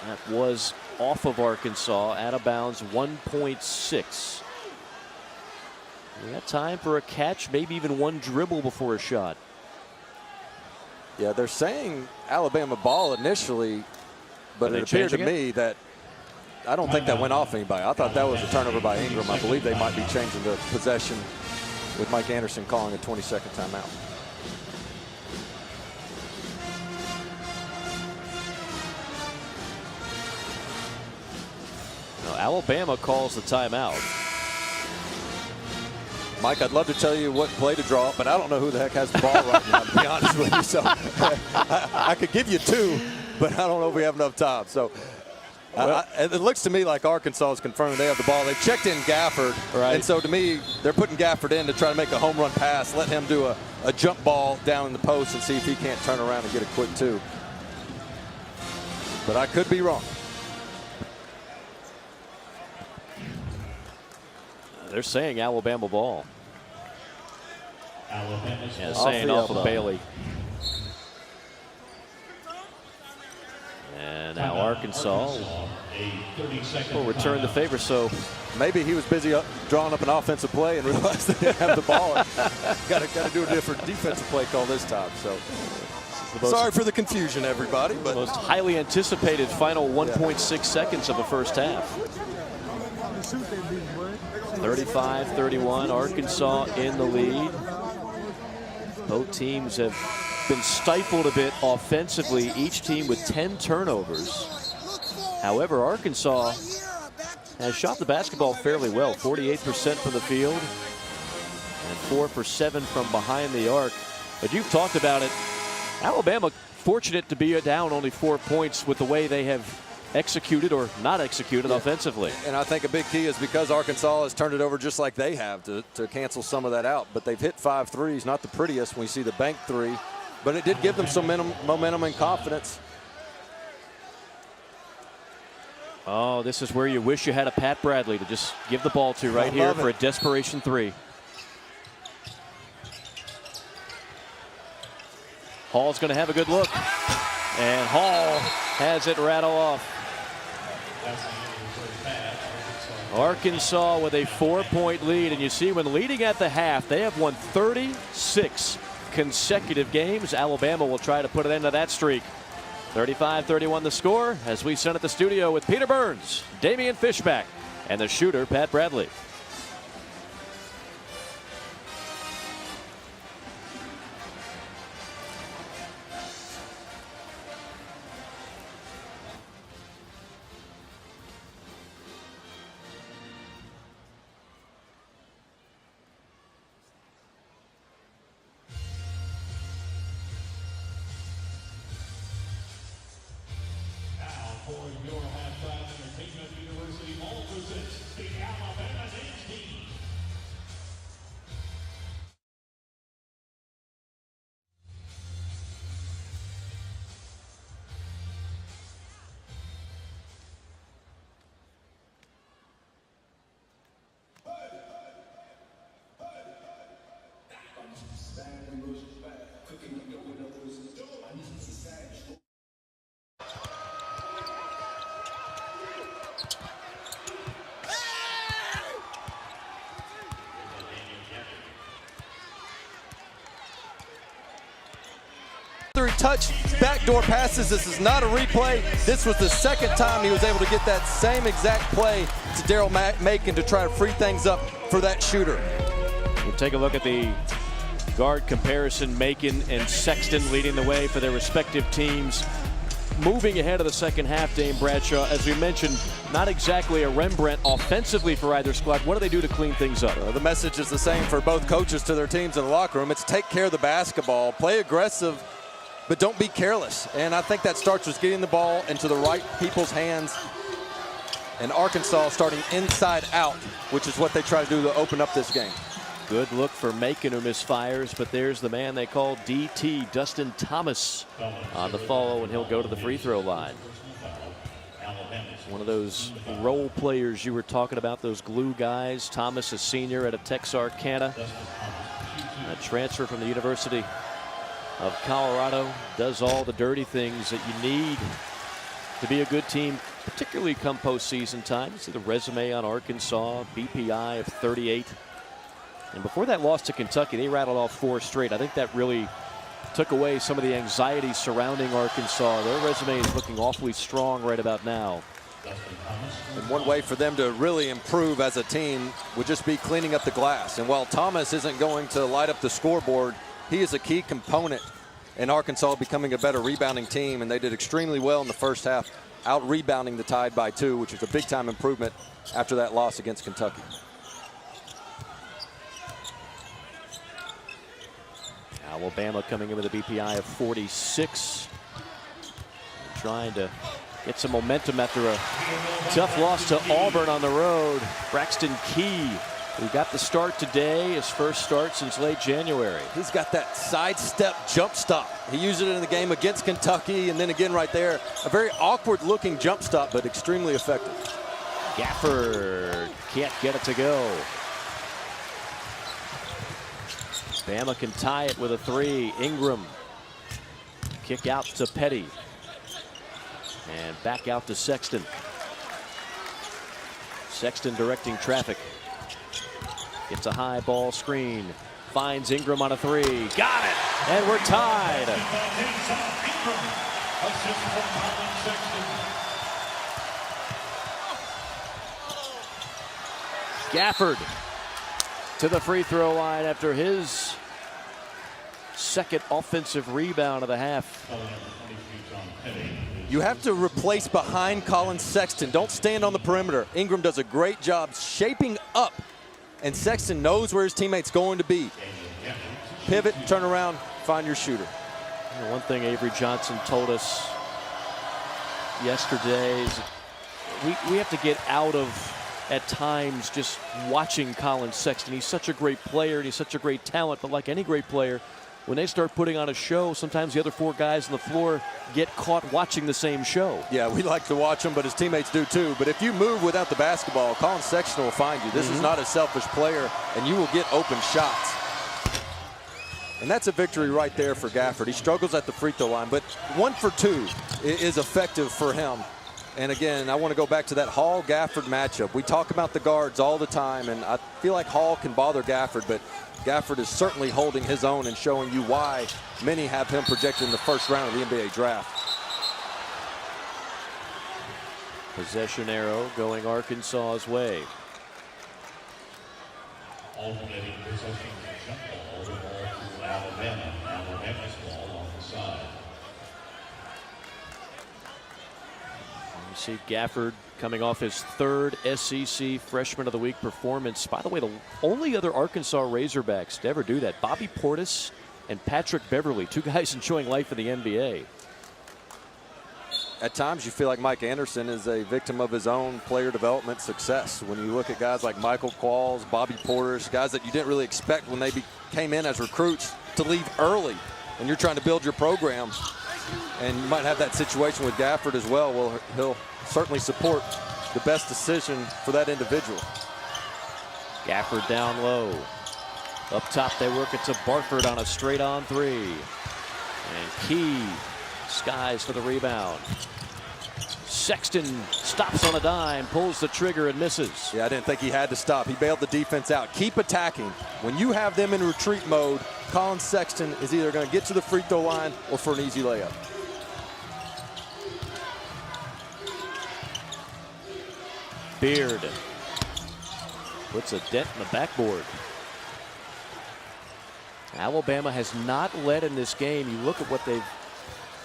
that was off of Arkansas, out of bounds, 1.6. We got time for a catch, maybe even one dribble before a shot. Yeah, they're saying Alabama ball initially, but it appeared to me that I don't think that went off anybody. I thought that was a turnover by Ingram. I believe they might be changing the possession with Mike Anderson calling a 20-second timeout. Now, Alabama calls the timeout. Mike, I'd love to tell you what play to draw up, but I don't know who the heck has the ball right now, to be honest with you. So I could give you 2, but I don't know if we have enough time. So it looks to me like Arkansas is confirming they have the ball. They've checked in Gafford, right. And so to me, they're putting Gafford in to try to make a home run pass, let him do a jump ball down in the post and see if he can't turn around and get a quick 2. But I could be wrong. They're saying Alabama ball. Yeah, saying off of Bailey. And now Arkansas will return the favor. So maybe he was busy drawing up an offensive play and realized they didn't have the ball. Got to do a different defensive play call this time. So sorry for the confusion, everybody. But most highly anticipated final 1.6 seconds of the first half. 35-31, Arkansas in the lead. Both teams have been stifled a bit offensively, each team with 10 turnovers. However, Arkansas has shot the basketball fairly well, 48% from the field and 4 for 7 from behind the arc. But you've talked about it. Alabama fortunate to be down only 4 points with the way they have executed or not executed offensively. And I think a big key is because Arkansas has turned it over just like they have to cancel some of that out. But they've hit 5 threes, not the prettiest when you see the bank 3. But it did give them some momentum and confidence. Oh, this is where you wish you had a Pat Bradley to just give the ball to right here for a desperation 3. Hall's going to have a good look. And Hall has it rattle off. Arkansas with a 4-point lead, and you see when leading at the half, they have won 36 consecutive games. Alabama will try to put an end to that streak. 35-31 the score as we send it to the studio with Peter Burns, Damian Fishback, and the shooter Pat Bradley. For your halftime entertainment, University Hall presents the Alabama Nation. touch backdoor passes. This is not a replay. This was the second time he was able to get that same exact play to Daryl Macon to try to free things up for that shooter. We'll take a look at the guard comparison. Macon and Sexton leading the way for their respective teams. Moving ahead of the second half, Dame Bradshaw, as we mentioned, not exactly a Rembrandt offensively for either squad. What do they do to clean things up? The message is the same for both coaches to their teams in the locker room. It's take care of the basketball, play aggressive, but don't be careless. And I think that starts with getting the ball into the right people's hands. And Arkansas starting inside out, which is what they try to do to open up this game. Good look for Macon, who misfires, but there's the man they call DT, Dustin Thomas, on the follow, and he'll go to the free throw line. One of those role players you were talking about, those glue guys. Thomas, a senior at Texarkana, a transfer from the University of Colorado, does all the dirty things that you need to be a good team, particularly come postseason time. You see the resume on Arkansas, BPI of 38. And before that loss to Kentucky, they rattled off 4 straight. I think that really took away some of the anxiety surrounding Arkansas. Their resume is looking awfully strong right about now. And one way for them to really improve as a team would just be cleaning up the glass. And while Thomas isn't going to light up the scoreboard, he is a key component in Arkansas becoming a better rebounding team. And they did extremely well in the first half, out rebounding the Tide by 2, which is a big time improvement after that loss against Kentucky. Alabama coming in with a BPI of 46. Trying to get some momentum after a tough loss to Auburn on the road. Braxton Key, who got the start today, his first start since late January. He's got that sidestep jump stop. He used it in the game against Kentucky and then again right there. A very awkward looking jump stop, but extremely effective. Gafford can't get it to go. Bama can tie it with a 3. Ingram. Kick out to Petty. And back out to Sexton. Sexton directing traffic. Gets a high ball screen. Finds Ingram on a 3. Got it! And we're tied. Gafford to the free throw line after his second offensive rebound of the half. You have to replace behind Colin Sexton. Don't stand on the perimeter. Ingram does a great job shaping up, and Sexton knows where his teammate's going to be. Pivot, turn around, find your shooter. And one thing Avery Johnson told us yesterday is we have to get out of, at times, just watching Colin Sexton. He's such a great player and he's such a great talent, but like any great player, when they start putting on a show, sometimes the other 4 guys on the floor get caught watching the same show. Yeah, we like to watch him, but his teammates do too. But if you move without the basketball, Colin Sexton will find you. This is not a selfish player, and you will get open shots. And that's a victory right there for Gafford. He struggles at the free throw line, but 1 for 2 is effective for him. And again, I want to go back to that Hall-Gafford matchup. We talk about the guards all the time, and I feel like Hall can bother Gafford, but Gafford is certainly holding his own and showing you why many have him projected in the first round of the NBA draft. Possession arrow going Arkansas's way. Alternating possession ball, the ball to Alabama. Alabama's ball on the side. You see Gafford coming off his 3rd SEC Freshman of the Week performance. By the way, the only other Arkansas Razorbacks to ever do that, Bobby Portis and Patrick Beverly, 2 guys enjoying life in the NBA. At times you feel like Mike Anderson is a victim of his own player development success. When you look at guys like Michael Qualls, Bobby Portis, guys that you didn't really expect when they came in as recruits to leave early, and you're trying to build your program. And you might have that situation with Gafford as well. Well, he'll certainly support the best decision for that individual. Gafford down low. Up top, they work it to Barford on a straight-on 3. And Key skies for the rebound. Sexton stops on a dime, pulls the trigger and misses. Yeah, I didn't think he had to stop. He bailed the defense out. Keep attacking. When you have them in retreat mode, Colin Sexton is either going to get to the free throw line or for an easy layup. Beard puts a dent in the backboard. Alabama has not led in this game. You look at what they've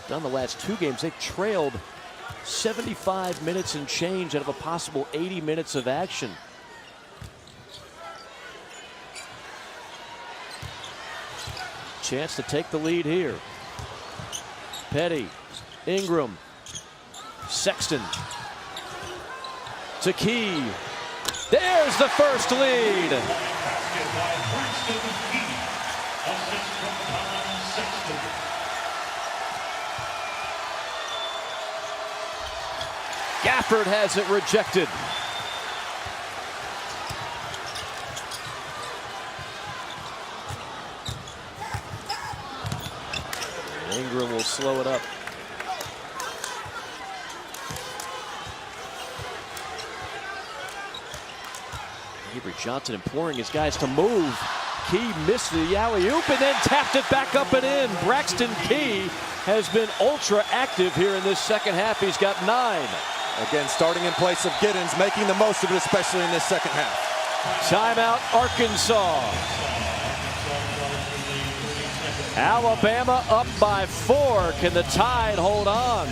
done the last 2 games. They've trailed 75 minutes and change out of a possible 80 minutes of action. Chance to take the lead here. Petty, Ingram, Sexton to Key. There's the first lead. Gafford has it rejected. Ingram will slow it up. Avery Johnson imploring his guys to move. Key missed the alley-oop and then tapped it back up and in. Braxton Key has been ultra active here in this second half. He's got 9. Again, starting in place of Giddens, making the most of it, especially in this second half. Timeout, Arkansas. Alabama up by 4. Can the Tide hold on?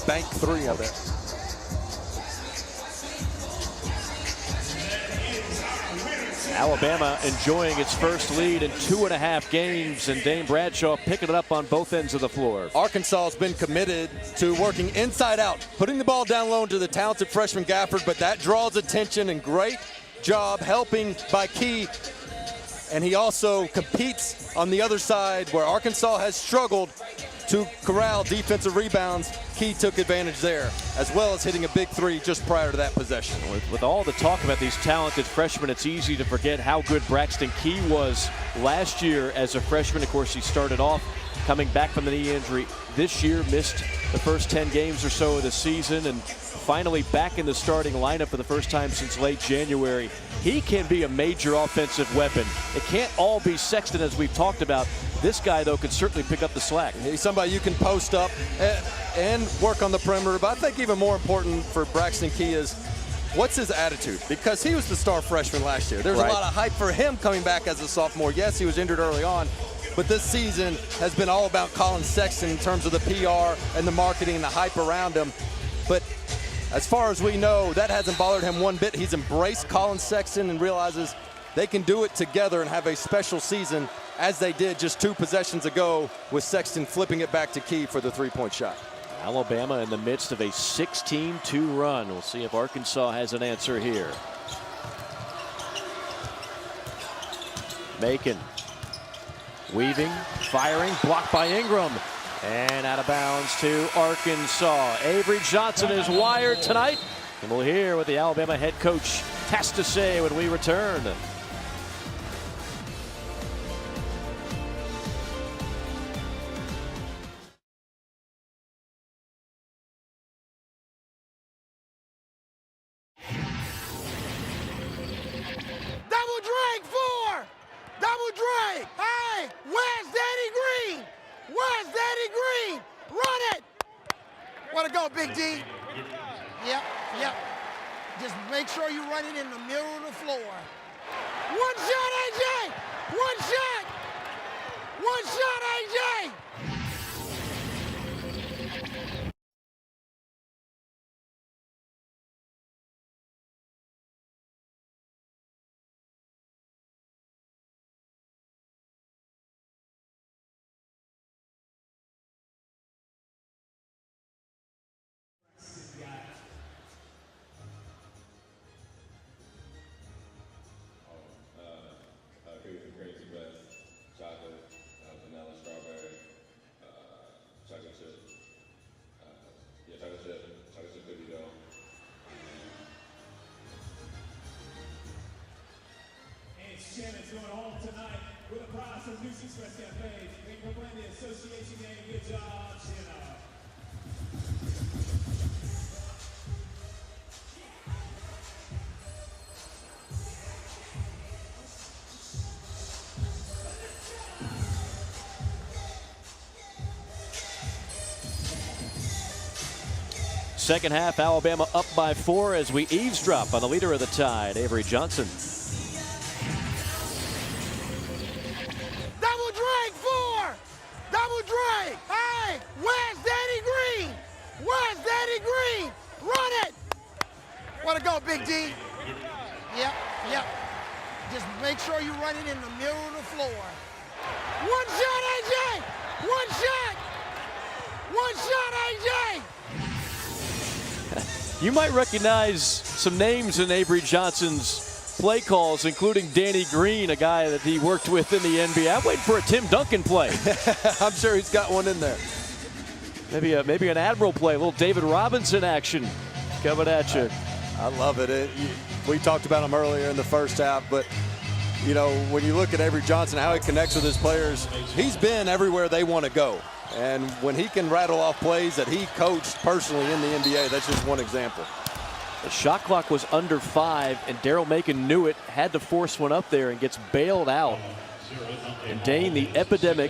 Bank 3 of it. Alabama enjoying its first lead in 2.5 games, and Dame Bradshaw picking it up on both ends of the floor. Arkansas has been committed to working inside out, putting the ball down low to the talented freshman Gafford, but that draws attention, and great job helping by Key. And he also competes on the other side where Arkansas has struggled to corral defensive rebounds. Key took advantage there, as well as hitting a big 3 just prior to that possession. With all the talk about these talented freshmen, it's easy to forget how good Braxton Key was last year as a freshman. Of course, he started off coming back from the knee injury this year, missed the first 10 games or so of the season, and finally back in the starting lineup for the first time since late January. He can be a major offensive weapon. It can't all be Sexton, as we've talked about. This guy, though, can certainly pick up the slack. He's somebody you can post up and work on the perimeter. But I think even more important for Braxton Key is what's his attitude? Because he was the star freshman last year. There's a lot of hype for him coming back as a sophomore. Yes, he was injured early on, but this season has been all about Colin Sexton in terms of the PR and the marketing and the hype around him. But as far as we know, that hasn't bothered him one bit. He's embraced Colin Sexton and realizes they can do it together and have a special season, as they did just 2 possessions ago with Sexton flipping it back to Key for the 3-point shot. Alabama in the midst of a 16-2 run. We'll see if Arkansas has an answer here. Macon weaving, firing, blocked by Ingram. And out of bounds to Arkansas. Avery Johnson is wired tonight. And we'll hear what the Alabama head coach has to say when we return. Double drag 4. Double drag. Hey, where's Danny Green? Where's Danny Green? Run it. Way to go, Big D. Yep, yep. Just make sure you run it in the middle of the floor. One shot, AJ. One shot. One shot, AJ. Cookies and crazy blast, chocolate, vanilla, strawberry, chocolate chip, chocolate chip cookie dough. And Shannon's going home tonight with a prize from News Express Cafe. They can win the association game. Good job, Shannon. Second half, Alabama up by 4 as we eavesdrop on the leader of the Tide, Avery Johnson. Double drag 4. Double drag. Hey, where's Danny Green? Where's Danny Green? Run it. Way to go, Big D. Yep, yep. Just make sure you run it in the middle of the floor. One shot, AJ. One shot. One shot, AJ. You might recognize some names in Avery Johnson's play calls, including Danny Green, a guy that he worked with in the NBA. I'm waiting for a Tim Duncan play. I'm sure he's got one in there. Maybe an Admiral play, a little David Robinson action coming at you. I love it. We talked about him earlier in the first half, but you know, when you look at Avery Johnson, how he connects with his players, he's been everywhere they want to go. And when he can rattle off plays that he coached personally in the NBA, that's just one example. The shot clock was under 5, and Daryl Macon knew it, had to force one up there and gets bailed out. And Dane, the epidemic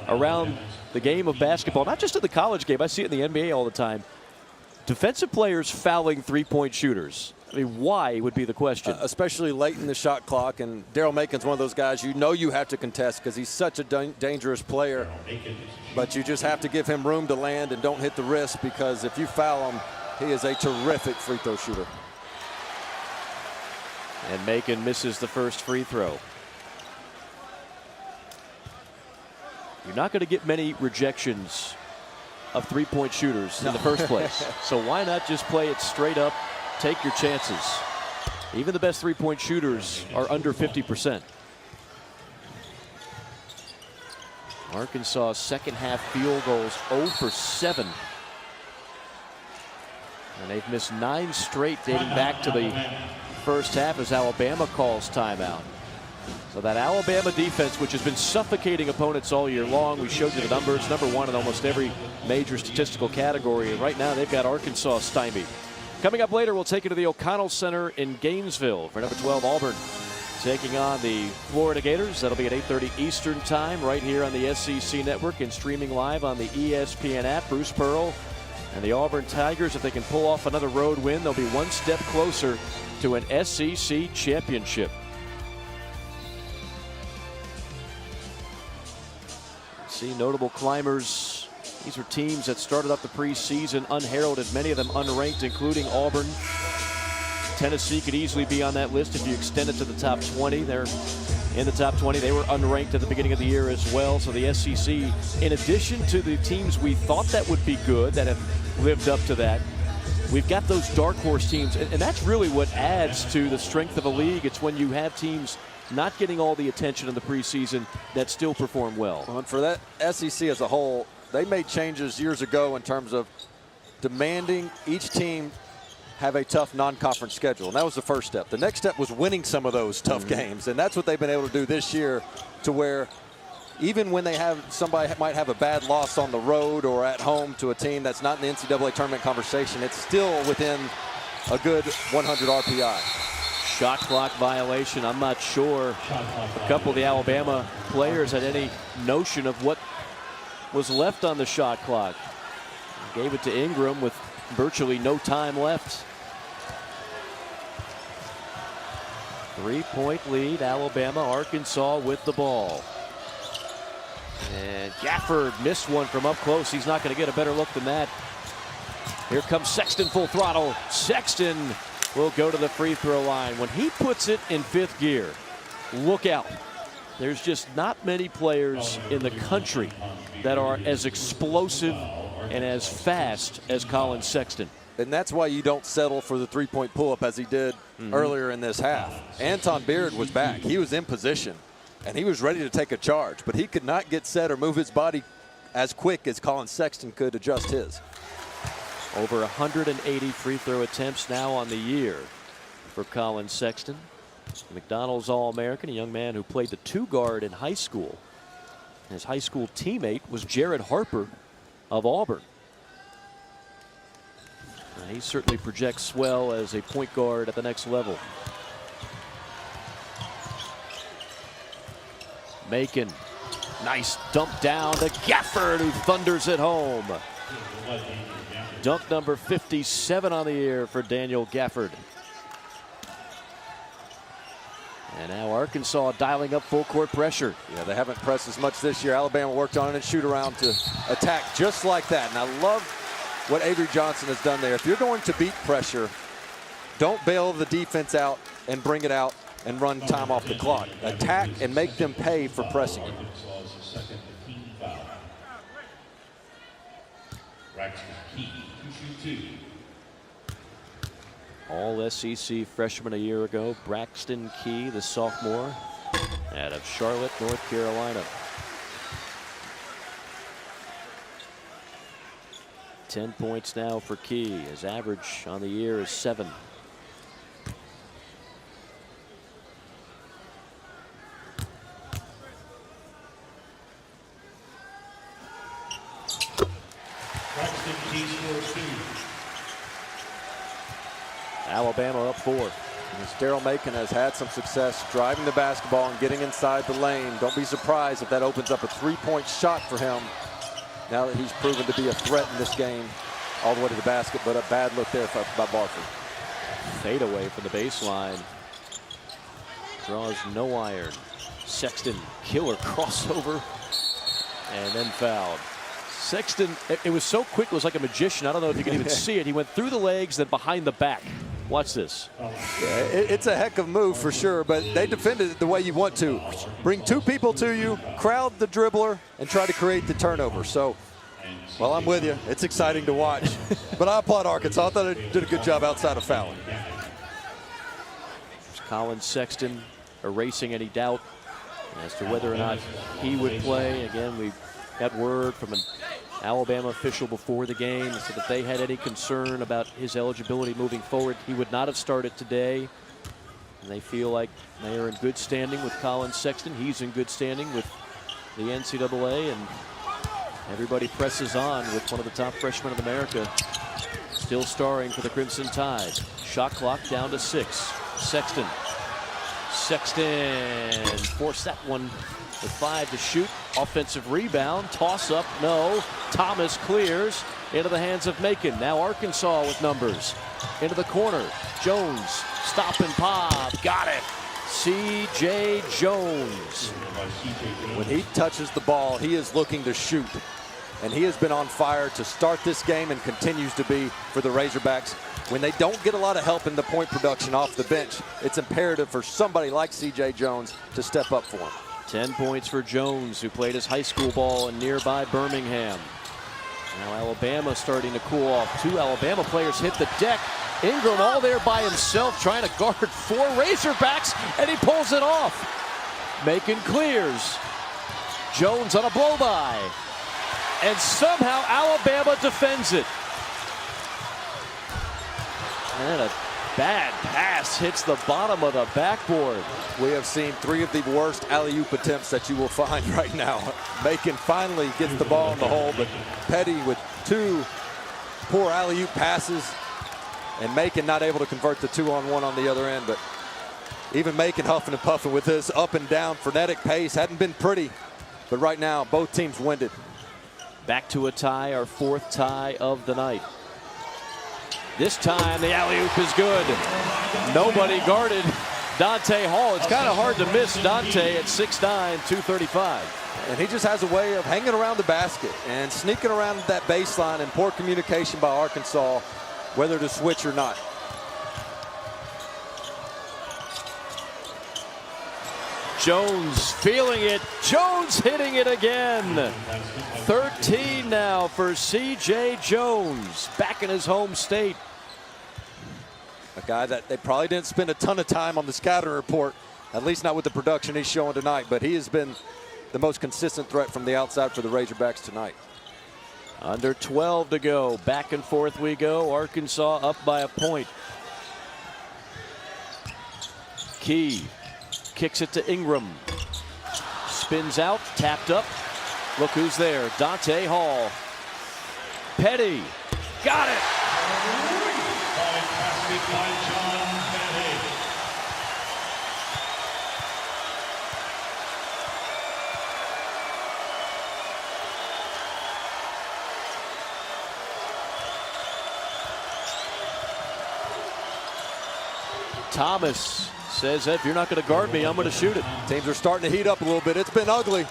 around the game of basketball, not just in the college game, I see it in the NBA all the time. Defensive players fouling three-point shooters. I mean, why would be the question. Especially late in the shot clock, and Daryl Macon's one of those guys you know you have to contest because he's such a dangerous player. But you just have to give him room to land and don't hit the wrist, because if you foul him, he is a terrific free throw shooter. And Macon misses the first free throw. You're not going to get many rejections of three-point shooters in the first place. So why not just play it straight up, take your chances? Even the best three-point shooters are under 50%. Arkansas second half field goals 0 for 7. And they've missed 9 straight dating back to the first half as Alabama calls timeout. So that Alabama defense, which has been suffocating opponents all year long, we showed you the numbers, #1 in almost every major statistical category. And right now they've got Arkansas stymied. Coming up later, we'll take you to the O'Connell Center in Gainesville for number 12 Auburn taking on the Florida Gators. That'll be at 8:30 Eastern time right here on the SEC Network and streaming live on the ESPN app. Bruce Pearl and the Auburn Tigers, if they can pull off another road win, they'll be one step closer to an SEC championship. See notable climbers. These are teams that started up the preseason unheralded, many of them unranked, including Auburn. Tennessee could easily be on that list if you extend it to the top 20. They're in the top 20. They were unranked at the beginning of the year as well. So the SEC, in addition to the teams we thought that would be good, that have lived up to that, we've got those dark horse teams. And that's really what adds to the strength of a league. It's when you have teams not getting all the attention in the preseason that still perform well. And for that SEC as a whole, they made changes years ago in terms of demanding each team have a tough non-conference schedule. And that was the first step. The next step was winning some of those tough games. And that's what they've been able to do this year, to where even when they have somebody might have a bad loss on the road or at home to a team that's not in the NCAA tournament conversation, it's still within a good 100 RPI. Shot clock violation. I'm not sure a couple of the Alabama players had any notion of what was left on the shot clock. Gave it to Ingram with virtually no time left. 3-point lead, Alabama. Arkansas with the ball. And Gafford missed one from up close. He's not going to get a better look than that. Here comes Sexton full throttle. Sexton will go to the free throw line. When he puts it in fifth gear, look out. There's just not many players in the country that are as explosive and as fast as Colin Sexton. And that's why you don't settle for the three-point pull-up as he did earlier in this half. Anton Beard was back. He was in position, and he was ready to take a charge, but he could not get set or move his body as quick as Colin Sexton could adjust his. Over 180 free throw attempts now on the year for Colin Sexton. McDonald's All-American, a young man who played the two guard in high school. His high school teammate was Jared Harper of Auburn. And he certainly projects well as a point guard at the next level. Macon, nice dump down to Gafford, who thunders it home. Dunk number 57 on the year for Daniel Gafford. And now Arkansas dialing up full court pressure. Yeah, they haven't pressed as much this year. Alabama worked on it and shoot around to attack just like that. And I love what Avery Johnson has done there. If you're going to beat pressure, don't bail the defense out and bring it out and run time off the clock. Attack and make them pay for pressing it. All SEC freshman a year ago, Braxton Key, the sophomore, out of Charlotte, North Carolina. 10 points now for Key. His average on the year is 7. Braxton Key scores 2. Alabama up 4. As Daryl Macon has had some success driving the basketball and getting inside the lane. Don't be surprised if that opens up a three-point shot for him now that he's proven to be a threat in this game all the way to the basket, but a bad look there by Barford. Fade away from the baseline. Draws no iron. Sexton, killer crossover, and then fouled. Sexton, it was so quick, it was like a magician. I don't know if you can even see it. He went through the legs, then behind the back. Watch this. Yeah, it's a heck of a move for sure, but they defended it the way you want to. Bring two people to you, crowd the dribbler, and try to create the turnover. So, well, I'm with you. It's exciting to watch. But I applaud Arkansas. I thought they did a good job outside of fouling. Colin Sexton erasing any doubt as to whether or not he would play. Again, we got word from an Alabama official before the game said that they had any concern about his eligibility moving forward, he would not have started today. And they feel like they are in good standing with Colin Sexton. He's in good standing with the NCAA, and everybody presses on with one of the top freshmen in America still starring for the Crimson Tide. Shot clock down to 6. Sexton forced that one with 5 to shoot. Offensive rebound, toss up, no. Thomas clears into the hands of Macon. Now Arkansas with numbers. Into the corner. Jones, stop and pop, got it. C.J. Jones. When he touches the ball, he is looking to shoot. And he has been on fire to start this game and continues to be for the Razorbacks. When they don't get a lot of help in the point production off the bench, it's imperative for somebody like C.J. Jones to step up for him. 10 points for Jones, who played his high school ball in nearby Birmingham. Now Alabama starting to cool off. 2 Alabama players hit the deck. Ingram all there by himself trying to guard 4 Razorbacks, and he pulls it off. Macon clears. Jones on a blow-by. And somehow Alabama defends it. And a bad pass hits the bottom of the backboard. We have seen 3 of the worst alley-oop attempts that you will find right now. Macon finally gets the ball in the hole, but Petty with 2 poor alley-oop passes, and Macon not able to convert the 2-on-1 on the other end. But even Macon huffing and puffing with this up and down frenetic pace. Hadn't been pretty, but right now both teams winded. Back to a tie, our 4th tie of the night. This time the alley-oop is good. Nobody guarded Dante Hall. It's kind of hard to miss Dante at 6'9", 235. And he just has a way of hanging around the basket and sneaking around that baseline, and poor communication by Arkansas whether to switch or not. Jones feeling it. Jones hitting it again. 13 now for C.J. Jones, back in his home state. A guy that they probably didn't spend a ton of time on the scouting report, at least not with the production he's showing tonight, but he has been the most consistent threat from the outside for the Razorbacks tonight. Under 12 to go. Back and forth we go. Arkansas up by a point. Key kicks it to Ingram. Spins out, tapped up. Look who's there. Dante Hall. Petty. Got it. Fantastic by John Petty. Thomas says, if you're not going to guard me, I'm going to shoot it. Teams are starting to heat up a little bit. It's been ugly,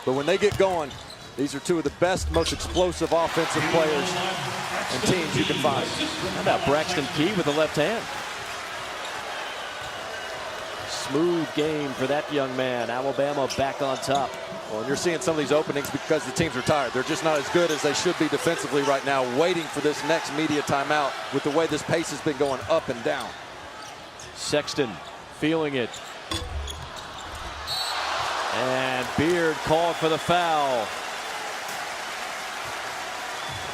but when they get going, these are 2 of the best, most explosive offensive players and teams you can find. How about Braxton Key with the left hand? Smooth game for that young man. Alabama back on top. Well, and you're seeing some of these openings because the teams are tired. They're just not as good as they should be defensively right now, waiting for this next media timeout with the way this pace has been going up and down. Sexton feeling it. And Beard called for the foul.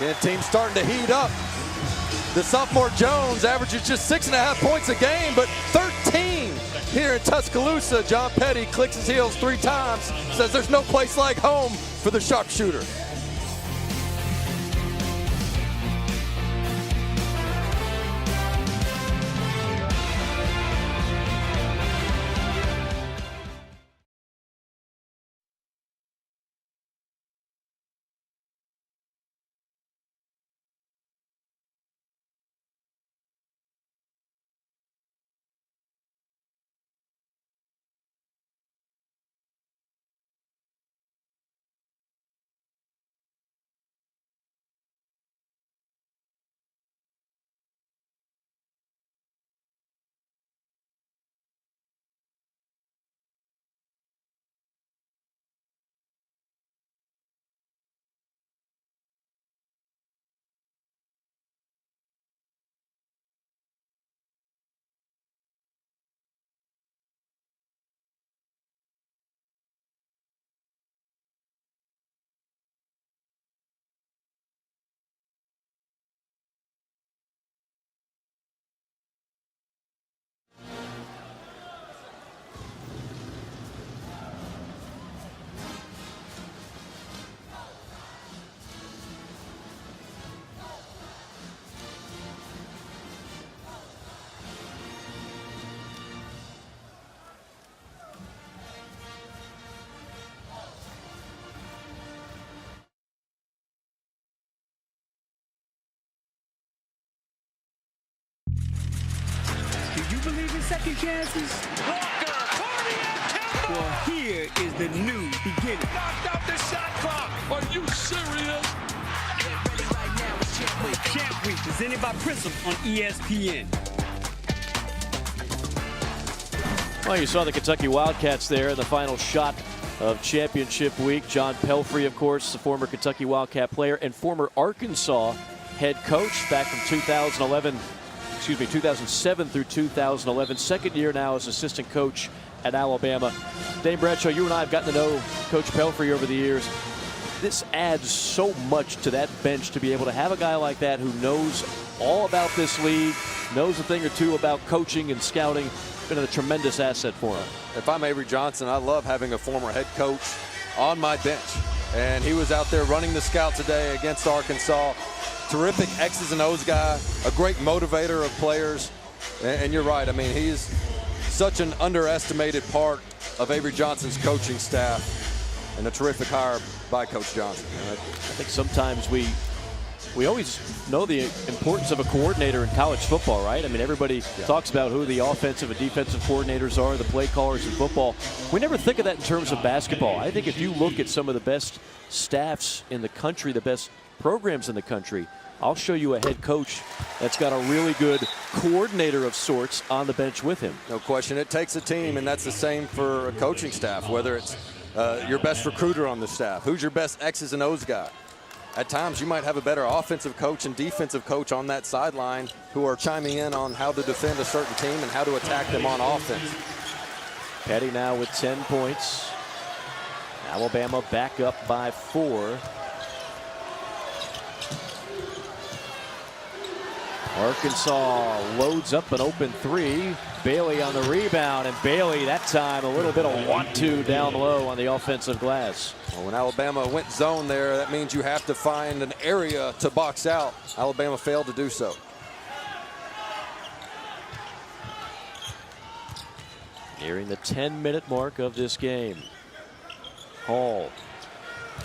And team's starting to heat up. The sophomore Jones averages just 6.5 points a game, but 13 here in Tuscaloosa. John Petty clicks his heels 3 times, says there's no place like home for the sharpshooter. Do you believe in second chances? Walker, party at Campbell. Well, here is the new beginning. Knocked out the shot clock. Are you serious? Get ready right now with Champ Week. Champ Week, presented by Prism on ESPN. Well, you saw the Kentucky Wildcats there in the final shot of championship week. John Pelphrey, of course, the former Kentucky Wildcat player and former Arkansas head coach back from 2007 through 2011. Second year now as assistant coach at Alabama. Dane Bradshaw, you and I have gotten to know Coach Pelphrey over the years. this adds so much to that bench to be able to have a guy like that who knows all about this league, knows a thing or two about coaching and scouting. Been a tremendous asset for him. If I'm Avery Johnson, I love having a former head coach on my bench. And he was out there running the scout today against Arkansas. Terrific X's and O's guy, a great motivator of players. And you're right. I mean, he's such an underestimated part of Avery Johnson's coaching staff, and a terrific hire by Coach Johnson. I think sometimes we always know the importance of a coordinator in college football, right? I mean, everybody talks about who the offensive and defensive coordinators are, the play callers in football. We never think of that in terms of basketball. I think if you look at some of the best staffs in the country, the best programs in the country, I'll show you a head coach that's got a really good coordinator of sorts on the bench with him. No question. It takes a team, and that's the same for a coaching staff, whether it's your best recruiter on the staff. Who's your best X's and O's guy? At times, you might have a better offensive coach and defensive coach on that sideline who are chiming in on how to defend a certain team and how to attack them on offense. Petty now with 10 points. Alabama back up by 4. Arkansas loads up an open 3. Bailey on the rebound, and Bailey that time a little bit of want-to down low on the offensive glass. Well, when Alabama went zone there, that means you have to find an area to box out. Alabama failed to do so. Nearing the 10-minute mark of this game. Hall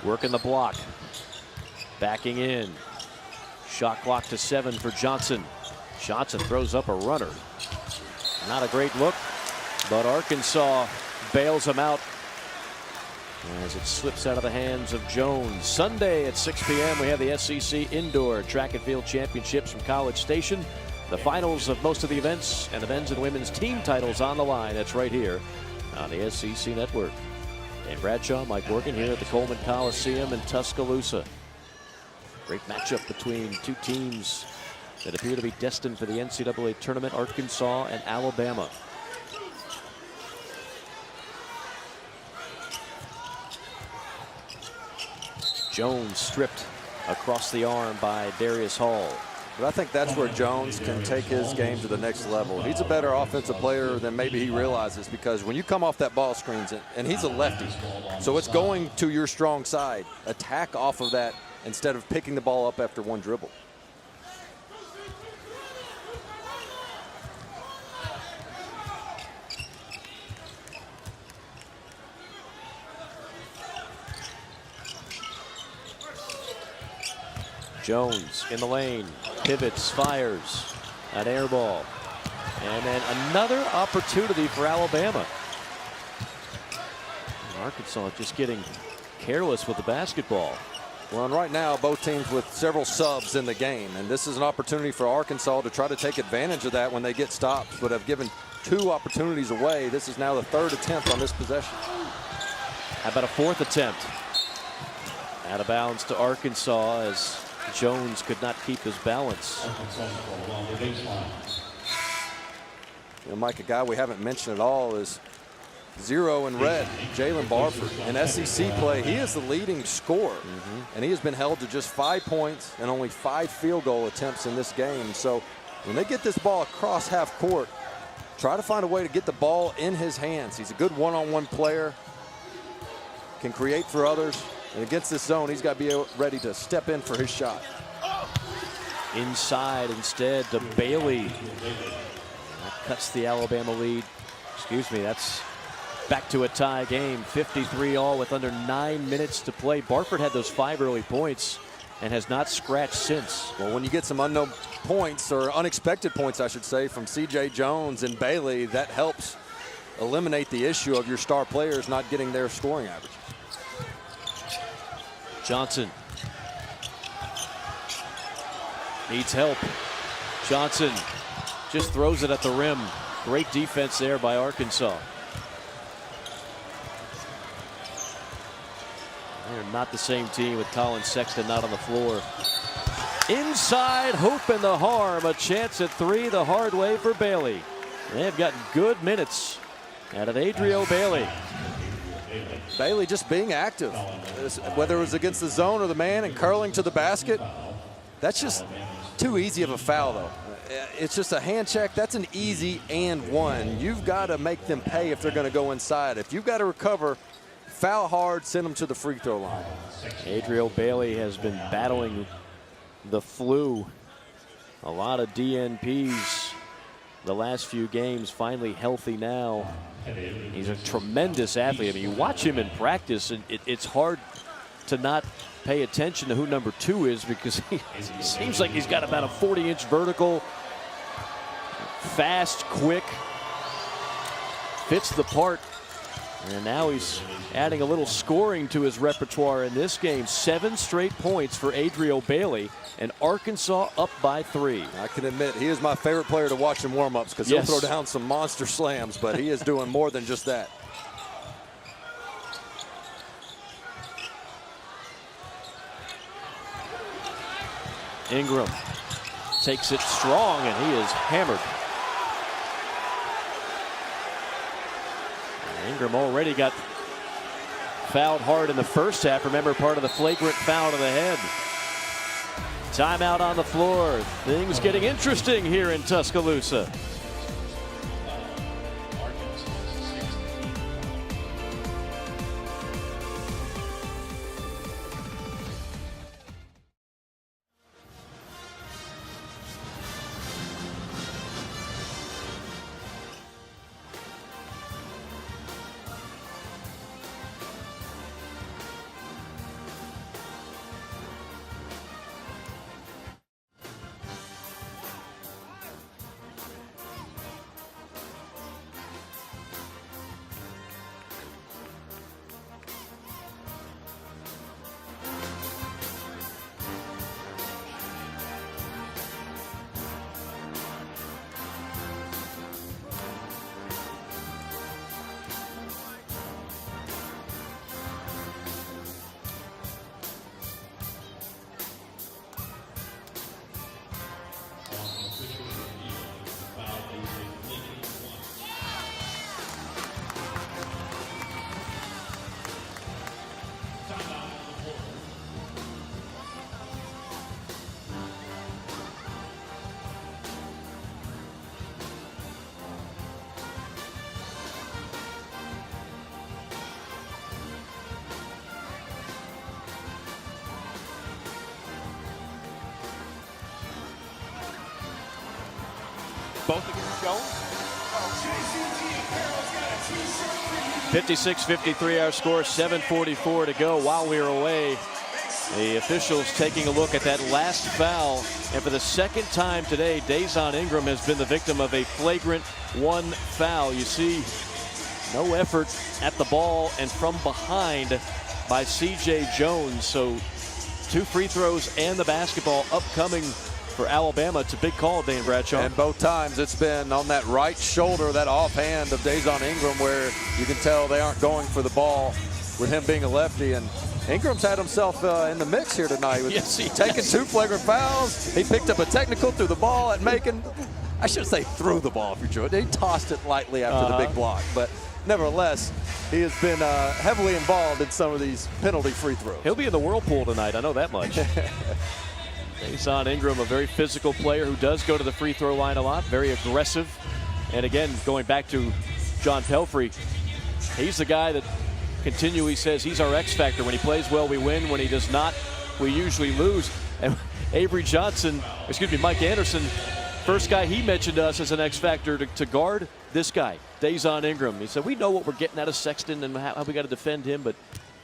working the block. Backing in. Shot clock to 7 for Johnson. Johnson throws up a runner. Not a great look, but Arkansas bails him out as it slips out of the hands of Jones. Sunday at 6 p.m. we have the SEC Indoor Track and Field Championships from College Station. The finals of most of the events and the men's and women's team titles on the line. That's right here on the SEC Network. Dan Bradshaw, Mike Morgan here at the Coleman Coliseum in Tuscaloosa. Great matchup between two teams that appear to be destined for the NCAA tournament, Arkansas and Alabama. Jones stripped across the arm by Darius Hall. But I think that's where Jones can take his game to the next level. He's a better offensive player than maybe he realizes, because when you come off that ball screens, and he's a lefty, so it's going to your strong side. Attack off of that instead of picking the ball up after one dribble. Jones in the lane, pivots, fires, an air ball, and then another opportunity for Alabama. Arkansas just getting careless with the basketball. Well, and right now, both teams with several subs in the game, and this is an opportunity for Arkansas to try to take advantage of that when they get stops, but have given 2 opportunities away. This is now the 3rd attempt on this possession. How about a 4th attempt? Out of bounds to Arkansas as Jones could not keep his balance. You know, Mike, a guy we haven't mentioned at all is 0 in red, Jalen Barford. In SEC play, he is the leading scorer, and he has been held to just 5 points and only 5 field goal attempts in this game. So when they get this ball across half court, try to find a way to get the ball in his hands. He's a good one-on-one player, can create for others, and against this zone, he's got to be ready to step in for his shot. Inside instead to Bailey. That cuts the Alabama lead. Excuse me, that's back to a tie game, 53-all with under 9 minutes to play. Barford had those 5 early points and has not scratched since. Well, when you get some unknown points, or unexpected points, I should say, from C.J. Jones and Bailey, that helps eliminate the issue of your star players not getting their scoring average. Johnson needs help. Johnson just throws it at the rim. Great defense there by Arkansas. They're not the same team with Colin Sexton not on the floor. Inside, hoop and the harm. A chance at 3 the hard way for Bailey. They've gotten good minutes out of Adrio Bailey. Bailey just being active, whether it was against the zone or the man and curling to the basket. That's just too easy of a foul, though. It's just a hand check. That's an easy and one. You've got to make them pay if they're going to go inside. If you've got to recover, foul hard, send them to the free throw line. Adriel Bailey has been battling the flu. A lot of DNPs the last few games, finally healthy now. He's a tremendous athlete. I mean, you watch him in practice, and it's hard to not pay attention to who number 2 is, because he seems like he's got about a 40-inch vertical. Fast, quick, fits the part. And now he's adding a little scoring to his repertoire in this game. 7 straight points for Adriel Bailey, and Arkansas up by 3. I can admit he is my favorite player to watch in warm-ups, because he'll throw down some monster slams, but he is doing more than just that. Ingram takes it strong, and he is hammered. Ingram already got fouled hard in the first half. Remember, part of the flagrant foul to the head. Timeout on the floor. Things getting interesting here in Tuscaloosa. Both against Jones. 56-53 our score, 7:44 to go. While we were away, the officials taking a look at that last foul, and for the second time today, Dazon Ingram has been the victim of a flagrant 1 foul. You see no effort at the ball and from behind by C.J. Jones. So 2 free throws and the basketball upcoming for Alabama. It's a big call, Dane Bradshaw. And both times it's been on that right shoulder, that offhand of Dazon Ingram, where you can tell they aren't going for the ball with him being a lefty. And Ingram's had himself in the mix here tonight. With taking 2 flagrant fouls. He picked up a technical, threw the ball at Macon. I should say threw the ball if you're true. He tossed it lightly after the big block. But nevertheless, he has been heavily involved in some of these penalty free throws. He'll be in the whirlpool tonight, I know that much. Dazon Ingram, a very physical player who does go to the free throw line a lot, very aggressive. And again, going back to John Pelfrey, he's the guy that continually says he's our X factor. When he plays well, we win. When he does not, we usually lose. And Mike Anderson, first guy he mentioned to us as an X factor to guard this guy, Dazon Ingram. He said, we know what we're getting out of Sexton and how we got to defend him, but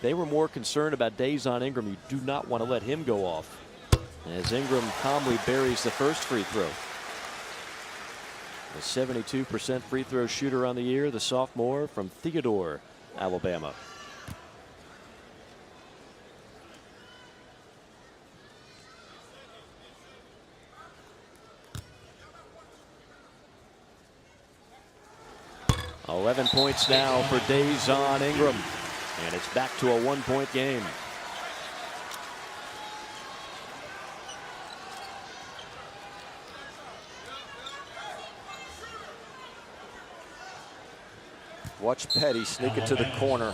they were more concerned about Dazon Ingram. You do not want to let him go off. As Ingram calmly buries the first free throw. A 72% free throw shooter on the year, the sophomore from Theodore, Alabama. $11 points now for Dazon Ingram, and it's back to a 1-point game. Watch Petty sneak it to the corner.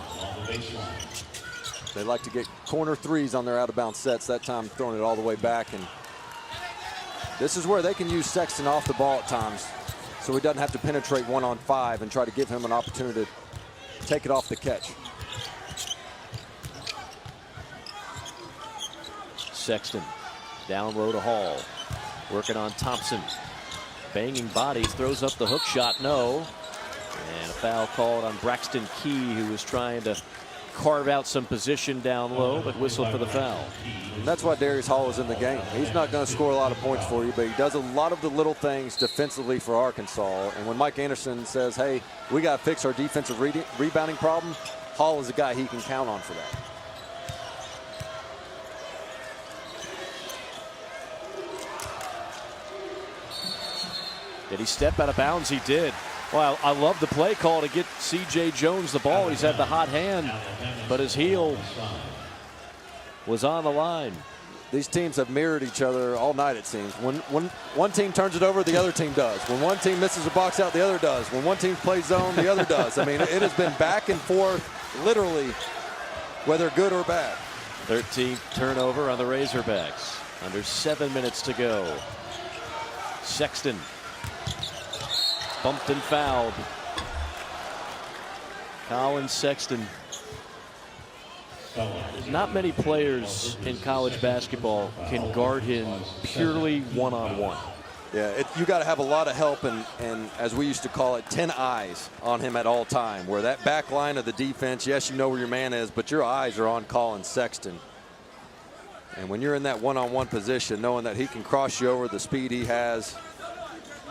They like to get corner threes on their out-of-bounds sets. That time throwing it all the way back. And this is where they can use Sexton off the ball at times, so he doesn't have to penetrate 1-on-5 and try to give him an opportunity to take it off the catch. Sexton down low to Hall. Working on Thompson. Banging bodies, throws up the hook shot, no. And a foul called on Braxton Key, who was trying to carve out some position down low, but whistled for the foul. And that's why Darius Hall is in the game. He's not going to score a lot of points for you, but he does a lot of the little things defensively for Arkansas. And when Mike Anderson says, hey, we got to fix our defensive rebounding problem, Hall is a guy he can count on for that. Did he step out of bounds? He did. Well, I love the play call to get C.J. Jones the ball. He's had the hot hand, but his heel was on the line. These teams have mirrored each other all night, it seems. When one team turns it over, the other team does. When one team misses a box out, the other does. When one team plays zone, the other does. I mean, it has been back and forth, literally, whether good or bad. 13th turnover on the Razorbacks. Under 7 minutes to go. Sexton. Bumped and fouled. Colin Sexton. Not many players in college basketball can guard him purely one-on-one. Yeah, you got to have a lot of help and as we used to call it, 10 eyes on him at all time, where that back line of the defense, yes, you know where your man is, but your eyes are on Colin Sexton. And when you're in that one-on-one position, knowing that he can cross you over, the speed he has,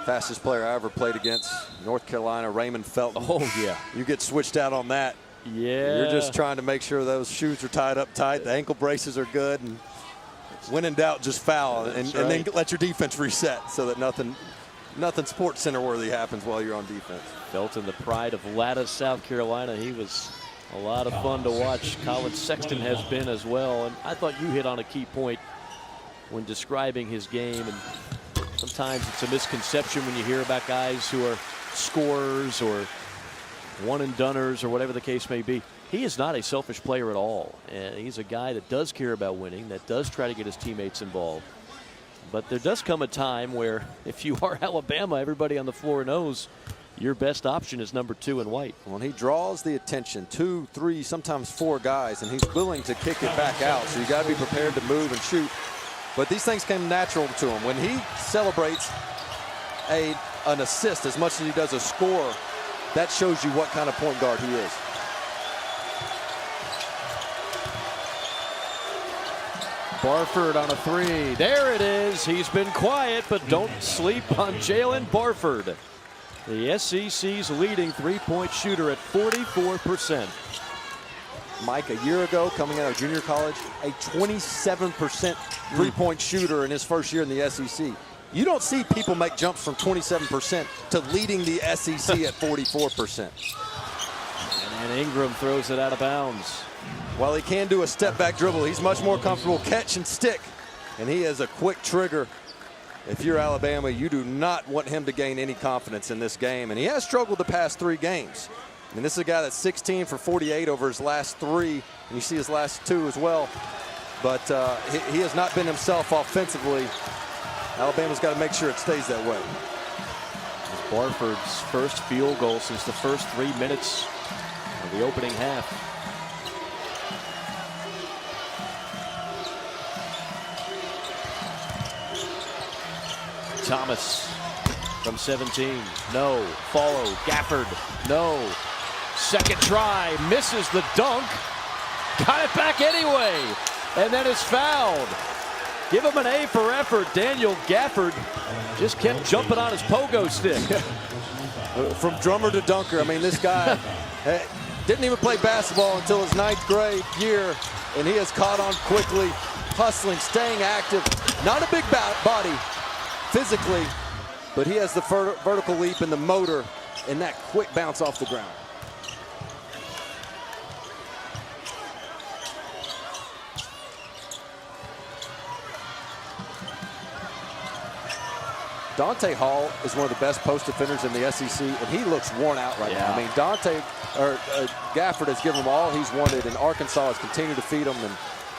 fastest player I ever played against, North Carolina, Raymond Felton. Oh, yeah. You get switched out on that. Yeah. You're just trying to make sure those shoes are tied up tight, the ankle braces are good, and when in doubt, just foul, and then let your defense reset so that nothing Sports Center worthy happens while you're on defense. Felton, the pride of Latta, South Carolina. He was a lot of fun to watch. Colin Sexton has been as well, and I thought you hit on a key point when describing his game. And sometimes it's a misconception when you hear about guys who are scorers or one-and-doners or whatever the case may be. He is not a selfish player at all, and he's a guy that does care about winning, that does try to get his teammates involved. But there does come a time where if you are Alabama, everybody on the floor knows your best option is number 2 in white. When he draws the attention, 2, 3, sometimes 4 guys, and he's willing to kick it back out, so you got to be prepared to move and shoot. But these things come natural to him. When he celebrates an assist as much as he does a score, that shows you what kind of point guard he is. Barford on a 3. There it is. He's been quiet, but don't sleep on Jalen Barford. The SEC's leading three-point shooter at 44%. Mike, a year ago, coming out of junior college, a 27% three-point shooter in his first year in the SEC. You don't see people make jumps from 27% to leading the SEC at 44%. And Ingram throws it out of bounds. While he can do a step-back dribble, he's much more comfortable catch and stick. And he has a quick trigger. If you're Alabama, you do not want him to gain any confidence in this game. And he has struggled the past 3 games. And this is a guy that's 16 for 48 over his last 3. And you see his last 2 as well. But he has not been himself offensively. Alabama's got to make sure it stays that way. Barford's first field goal since the first 3 minutes of the opening half. Thomas from 17. No. Follow. Gafford. No. Second try. Misses the dunk. Got it back anyway. And then is fouled. Give him an A for effort. Daniel Gafford just kept jumping on his pogo stick. From drummer to dunker. I mean, this guy didn't even play basketball until his 9th grade year, and he has caught on quickly, hustling, staying active. Not a big body physically, but he has the vertical leap and the motor and that quick bounce off the ground. Dante Hall is one of the best post defenders in the SEC, and he looks worn out right now. I mean, Gafford has given him all he's wanted, and Arkansas has continued to feed him, and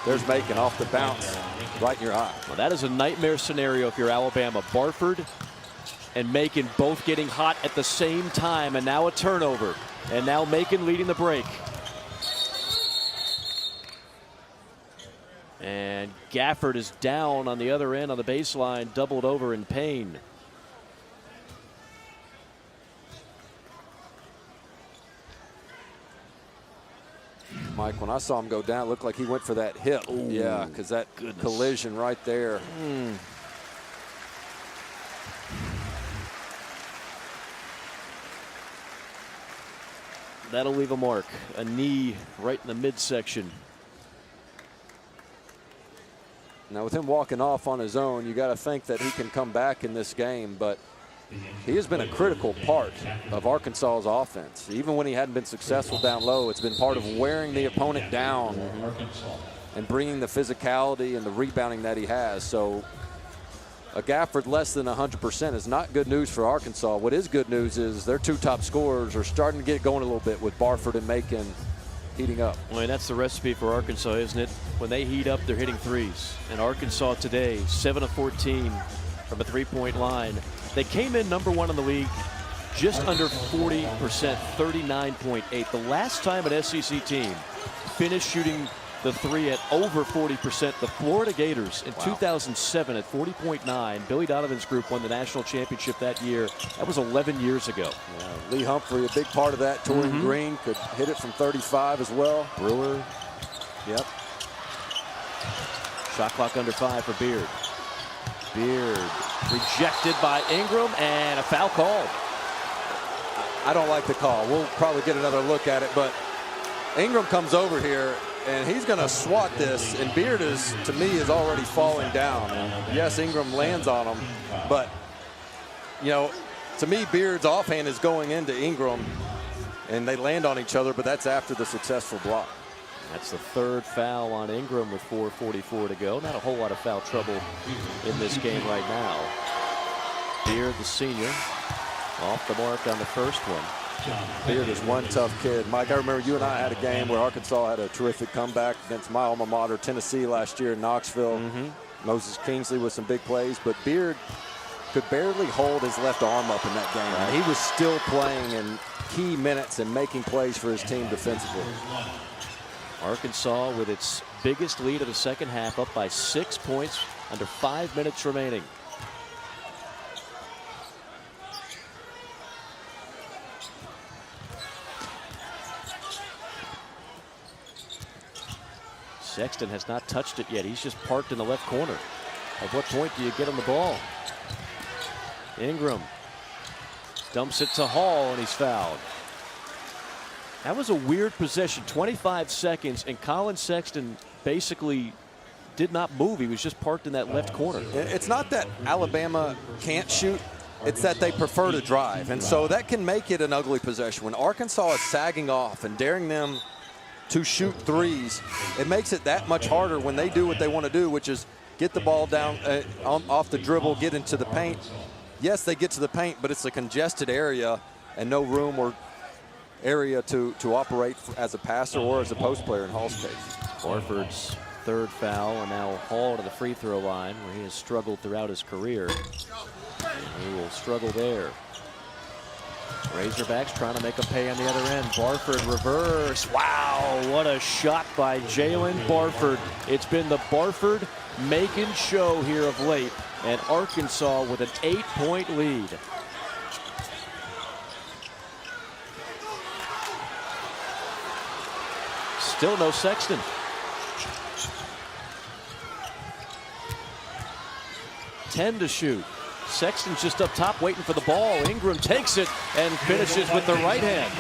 there's Macon off the bounce right in your eye. Well, that is a nightmare scenario if you're Alabama. Barford and Macon both getting hot at the same time, and now a turnover. And now Macon leading the break. And Gafford is down on the other end on the baseline, doubled over in pain. Mike, when I saw him go down, it looked like he went for that hip. Ooh, yeah, because that collision right there. That'll leave a mark. A knee right in the midsection. Now, with him walking off on his own, you got to think that he can come back in this game, but he has been a critical part of Arkansas's offense. Even when he hadn't been successful down low, it's been part of wearing the opponent down and bringing the physicality and the rebounding that he has. So a Gafford less than 100% is not good news for Arkansas. What is good news is their two top scorers are starting to get going a little bit with Barford and Macon heating up. Well, and that's the recipe for Arkansas, isn't it? When they heat up, they're hitting threes. And Arkansas today, 7 of 14 from a three-point line. They came in #1 in the league, just under 40%, 39.8. The last time an SEC team finished shooting the three at over 40%, the Florida Gators in 2007 at 40.9. Billy Donovan's group won the national championship that year. That was 11 years ago. Yeah, Lee Humphrey, a big part of that. Torian Green could hit it from 35 as well. Brewer. Yep. Shot clock under 5 for Beard. Beard rejected by Ingram, and a foul call. I don't like the call. We'll probably get another look at it, but Ingram comes over here and he's going to swat this, and Beard is, to me, is already falling down. And yes, Ingram lands on him, but you know, to me, Beard's offhand is going into Ingram, and they land on each other, but that's after the successful block. That's the third foul on Ingram with 4:44 to go. Not a whole lot of foul trouble in this game right now. Beard, the senior, off the mark on the first one. Beard is one tough kid. Mike, I remember you and I had a game where Arkansas had a terrific comeback against my alma mater, Tennessee, last year in Knoxville. Moses Kingsley with some big plays, but Beard could barely hold his left arm up in that game. He was still playing in key minutes and making plays for his team defensively. Arkansas with its biggest lead of the second half, up by 6 points, under 5 minutes remaining. Sexton has not touched it yet. He's just parked in the left corner. At what point do you get him the ball? Ingram dumps it to Hall, and he's fouled. That was a weird possession. 25 seconds, and Colin Sexton basically did not move. He was just parked in that left corner. It's not that Alabama can't shoot. It's that they prefer to drive. And so that can make it an ugly possession. When Arkansas is sagging off and daring them to shoot threes, it makes it that much harder when they do what they want to do, which is get the ball down off the dribble, get into the paint. Yes, they get to the paint, but it's a congested area and no room or area to operate as a passer or as a post player in Hall's case. Barford's third foul, and now Hall to the free throw line, where he has struggled throughout his career. And he will struggle there. Razorbacks trying to make a pay on the other end. Barford reverse. Wow, what a shot by Jalen Barford. It's been the Barford-Macon show here of late, and Arkansas with an 8-point lead. Still no Sexton. Ten to shoot. Sexton's just up top waiting for the ball. Ingram takes it and finishes with the right hand.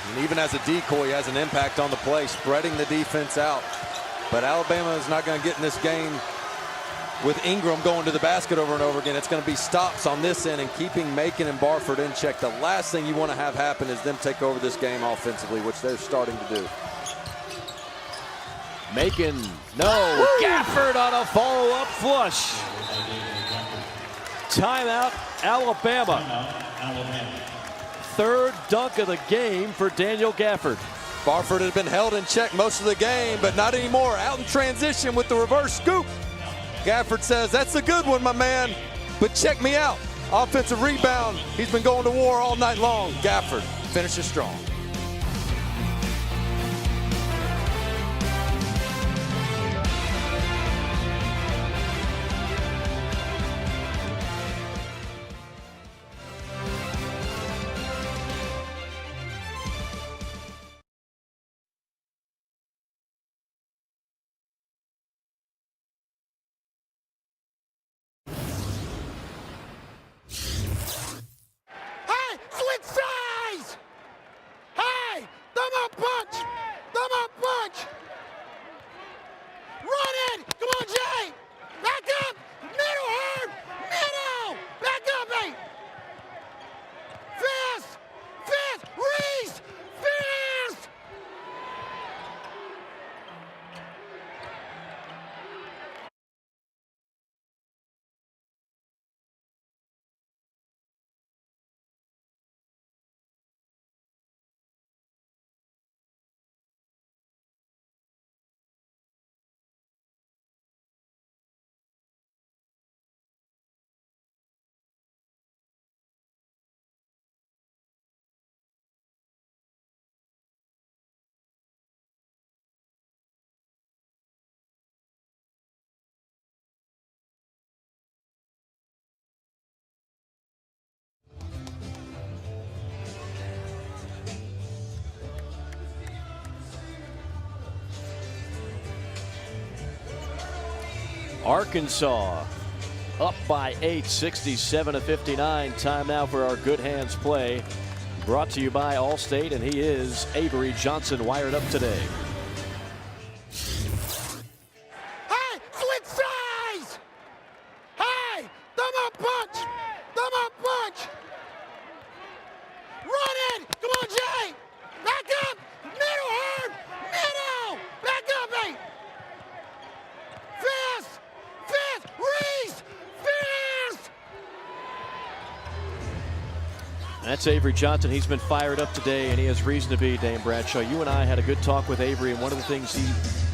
And even as a decoy, he has an impact on the play, spreading the defense out. But Alabama is not going to get in this game with Ingram going to the basket over and over again. It's going to be stops on this end and keeping Macon and Barford in check. The last thing you want to have happen is them take over this game offensively, which they're starting to do. Macon, no. Gafford on a follow-up flush. Timeout, Alabama. Alabama. Third dunk of the game for Daniel Gafford. Barford had been held in check most of the game, but not anymore. Out in transition with the reverse scoop. Gafford says, that's a good one, my man, but check me out. Offensive rebound. He's been going to war all night long. Gafford finishes strong. Hey, switch sides! Hey, thumb up punch! Thumb up punch! Run it! Come on, Jay! Back up! Middle, Herb! Middle! Back up, hey! Fist! Fist! Reese! Fist! Arkansas up by 8, 67-59. Time now for our Good Hands play. Brought to you by Allstate, and he is Avery Johnson, wired up today. Hey, switch sides! Hey, thumb up punch! Thumb up punch! Run it! Come on, Jay! Back up! Middle, Herb! Middle! Back up, hey! Fist! Fist! Reese! Fist! That's Avery Johnson. He's been fired up today, and he has reason to be, Dame Bradshaw. You and I had a good talk with Avery, and one of the things he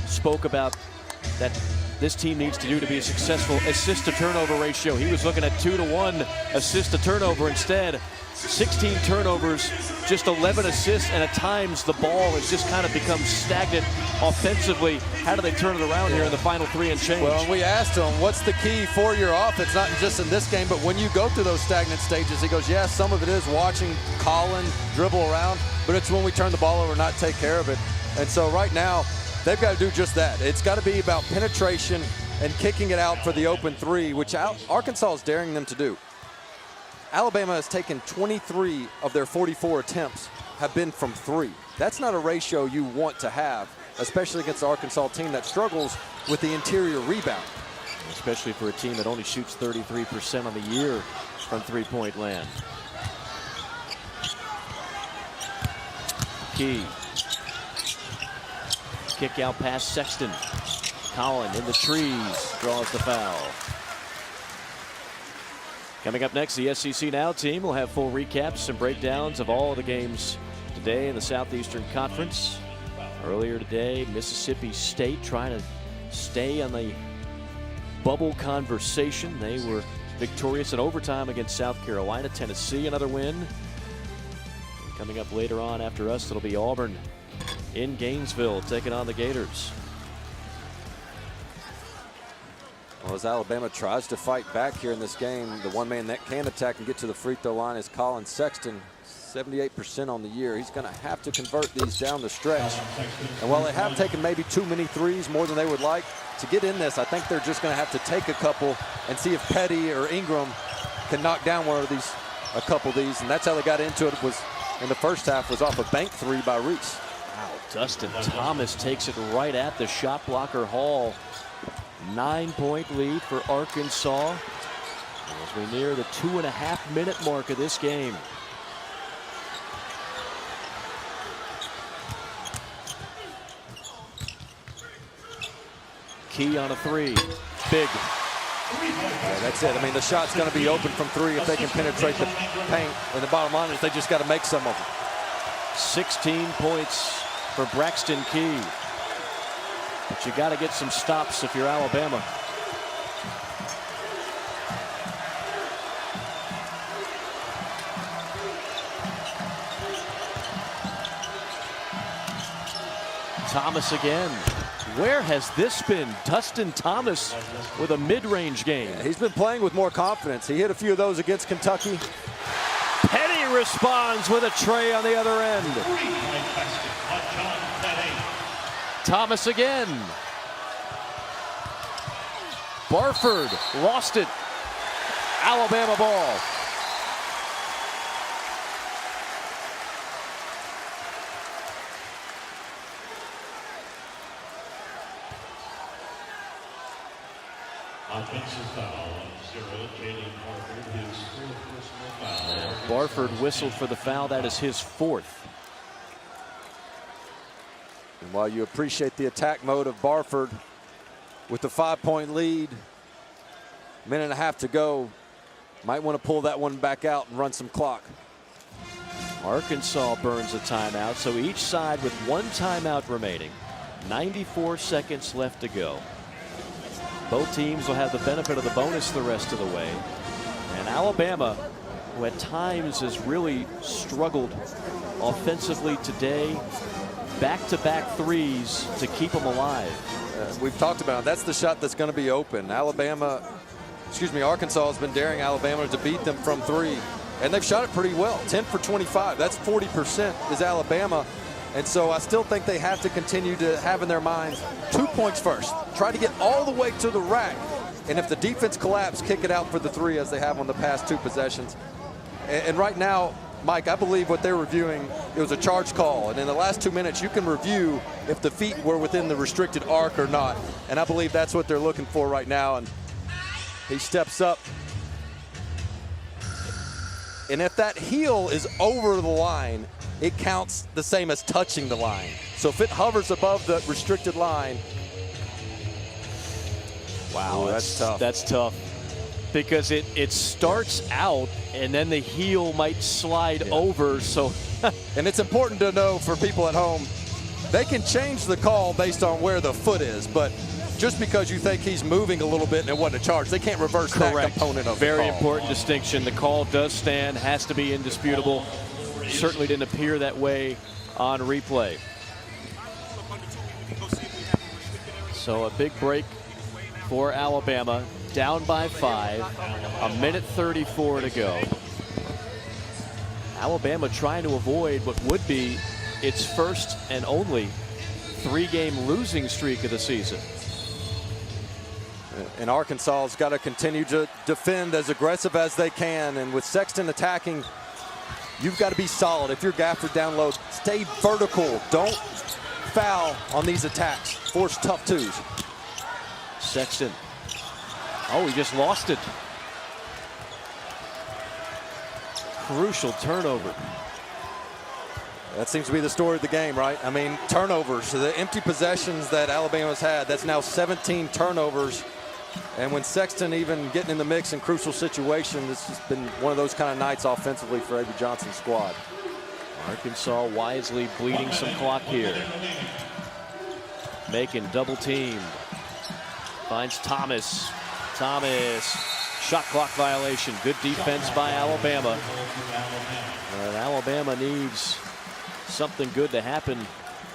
spoke about that this team needs to do to be a successful assist-to-turnover ratio. He was looking at 2-to-1 assist-to-turnover. Instead, 16 turnovers, just 11 assists, and at times the ball has just kind of become stagnant offensively. How do they turn it around here in the final 3 and change? Well, we asked him, what's the key for your offense, not just in this game, but when you go through those stagnant stages? He goes, yeah, some of it is watching Colin dribble around, but it's when we turn the ball over and not take care of it. And so right now, they've got to do just that. It's got to be about penetration and kicking it out for the open three, which Arkansas is daring them to do. Alabama has taken 23 of their 44 attempts have been from three. That's not a ratio you want to have, especially against the Arkansas team that struggles with the interior rebound. Especially for a team that only shoots 33% on the year from three-point land. Key. Kick out past Sexton. Collin in the trees, draws the foul. Coming up next, the SEC Now team will have full recaps and breakdowns of all of the games today in the Southeastern Conference. Earlier today, Mississippi State trying to stay on the bubble conversation. They were victorious in overtime against South Carolina. Tennessee, another win. And coming up later on after us, it'll be Auburn in Gainesville taking on the Gators. Well, as Alabama tries to fight back here in this game, the one man that can attack and get to the free throw line is Collin Sexton. 78% on the year. He's going to have to convert these down the stretch. And while they have taken maybe too many threes, more than they would like, to get in this, I think they're just going to have to take a couple and see if Petty or Ingram can knock down a couple of these. And that's how they got into it, was in the first half, was off a bank three by Reese. Wow, Dustin Thomas takes it right at the shot blocker Hall. 9-point lead for Arkansas as we near the 2.5-minute mark of this game. Key on a three. Big. Yeah, that's it. I mean, the shot's going to be open from three if they can penetrate the paint. And the bottom line is they just got to make some of them. 16 points for Braxton Key. But you got to get some stops if you're Alabama. Thomas again. Where has this been? Dustin Thomas with a mid-range game. Yeah, he's been playing with more confidence. He hit a few of those against Kentucky. Petty responds with a tray on the other end. Thomas again. Barford lost it. Alabama ball. Offensive foul on 0, Jalen Barford, his 4th personal foul. Barford whistled for the foul. That is his 4th. And while you appreciate the attack mode of Barford with the 5-point lead, minute and a half to go, might want to pull that one back out and run some clock. Arkansas burns a timeout, so each side with 1 timeout remaining. 94 seconds left to go. Both teams will have the benefit of the bonus the rest of the way. And Alabama, who at times has really struggled offensively today, back-to-back threes to keep them alive. We've talked about it. That's the shot that's going to be open. Arkansas has been daring Alabama to beat them from 3. And they've shot it pretty well. 10 for 25. That's 40% is Alabama. And so I still think they have to continue to have in their minds 2 points first. Try to get all the way to the rack. And if the defense collapse, kick it out for the 3 as they have on the past 2 possessions. And right now, Mike, I believe what they're reviewing, it was a charge call. And in the last 2 minutes, you can review if the feet were within the restricted arc or not. And I believe that's what they're looking for right now. And he steps up. And if that heel is over the line, it counts the same as touching the line. So if it hovers above the restricted line. Wow, that's tough. That's tough. Because it starts out and then the heel might slide over. So and it's important to know for people at home, they can change the call based on where the foot is, but just because you think he's moving a little bit and it wasn't a charge, they can't reverse that component of the call. Very important distinction. The call does stand, has to be indisputable. Certainly didn't appear that way on replay. So a big break for Alabama, down by 5, a minute 34 to go. Alabama trying to avoid what would be its first and only 3-game losing streak of the season. And Arkansas has got to continue to defend as aggressive as they can. And with Sexton attacking, you've got to be solid. If you're Gafford down low, stay vertical. Don't foul on these attacks. Force tough 2s. Sexton. Oh, he just lost it. Crucial turnover. That seems to be the story of the game, right? I mean, turnovers. So the empty possessions that Alabama's had, that's now 17 turnovers. And when Sexton even getting in the mix in crucial situations, this has been one of those kind of nights offensively for Avery Johnson's squad. Arkansas wisely bleeding some clock here. Macon double teamed. Finds Thomas. Thomas. Shot clock violation. Good defense by Alabama. And Alabama needs something good to happen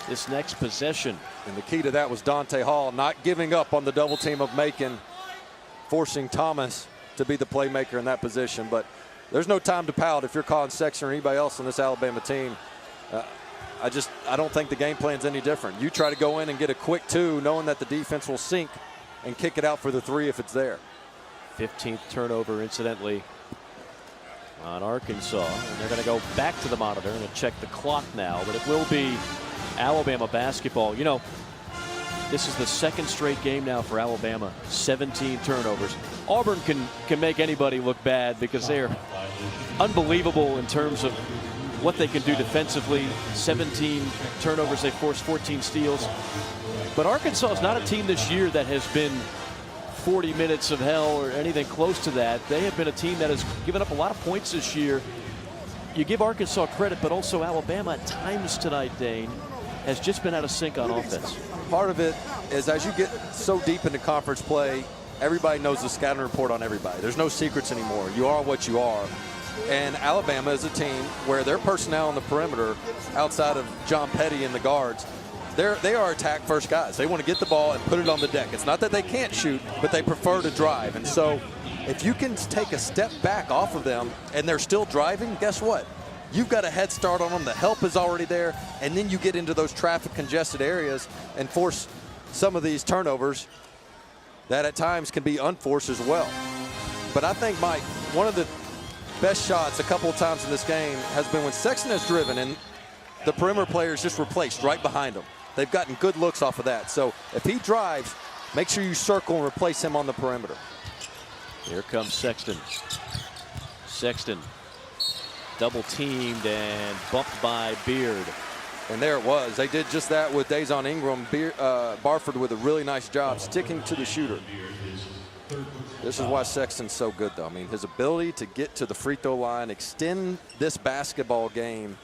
this next possession. And the key to that was Dante Hall not giving up on the double team of Macon, forcing Thomas to be the playmaker in that position. But there's no time to pout if you're calling Sexton or anybody else on this Alabama team. I don't think the game plan's any different. You try to go in and get a quick 2, knowing that the defense will sink and kick it out for the 3 if it's there. 15th turnover, incidentally, on Arkansas. And they're going to go back to the monitor and check the clock now. But it will be Alabama basketball. You know, this is the 2nd straight game now for Alabama. 17 turnovers. Auburn can make anybody look bad because they're unbelievable in terms of what they can do defensively. 17 turnovers, they forced 14 steals. But Arkansas is not a team this year that has been 40 minutes of hell or anything close to that. They have been a team that has given up a lot of points this year. You give Arkansas credit, but also Alabama at times tonight, Dane, has just been out of sync on offense. Part of it is as you get so deep into conference play, everybody knows the scouting report on everybody. There's no secrets anymore. You are what you are. And Alabama is a team where their personnel on the perimeter, outside of John Petty and the guards, they are attack first guys. They want to get the ball and put it on the deck. It's not that they can't shoot, but they prefer to drive. And so if you can take a step back off of them and they're still driving, guess what? You've got a head start on them. The help is already there. And then you get into those traffic congested areas and force some of these turnovers that at times can be unforced as well. But I think, Mike, one of the best shots a couple of times in this game has been when Sexton has driven and the perimeter players just replaced right behind him. They've gotten good looks off of that. So if he drives, make sure you circle and replace him on the perimeter. Here comes Sexton. Sexton double teamed and bumped by Beard. And there it was. They did just that with Dazon Ingram. Barford with a really nice job sticking to the shooter. This is why Sexton's so good, though. I mean, his ability to get to the free throw line, extend this basketball game,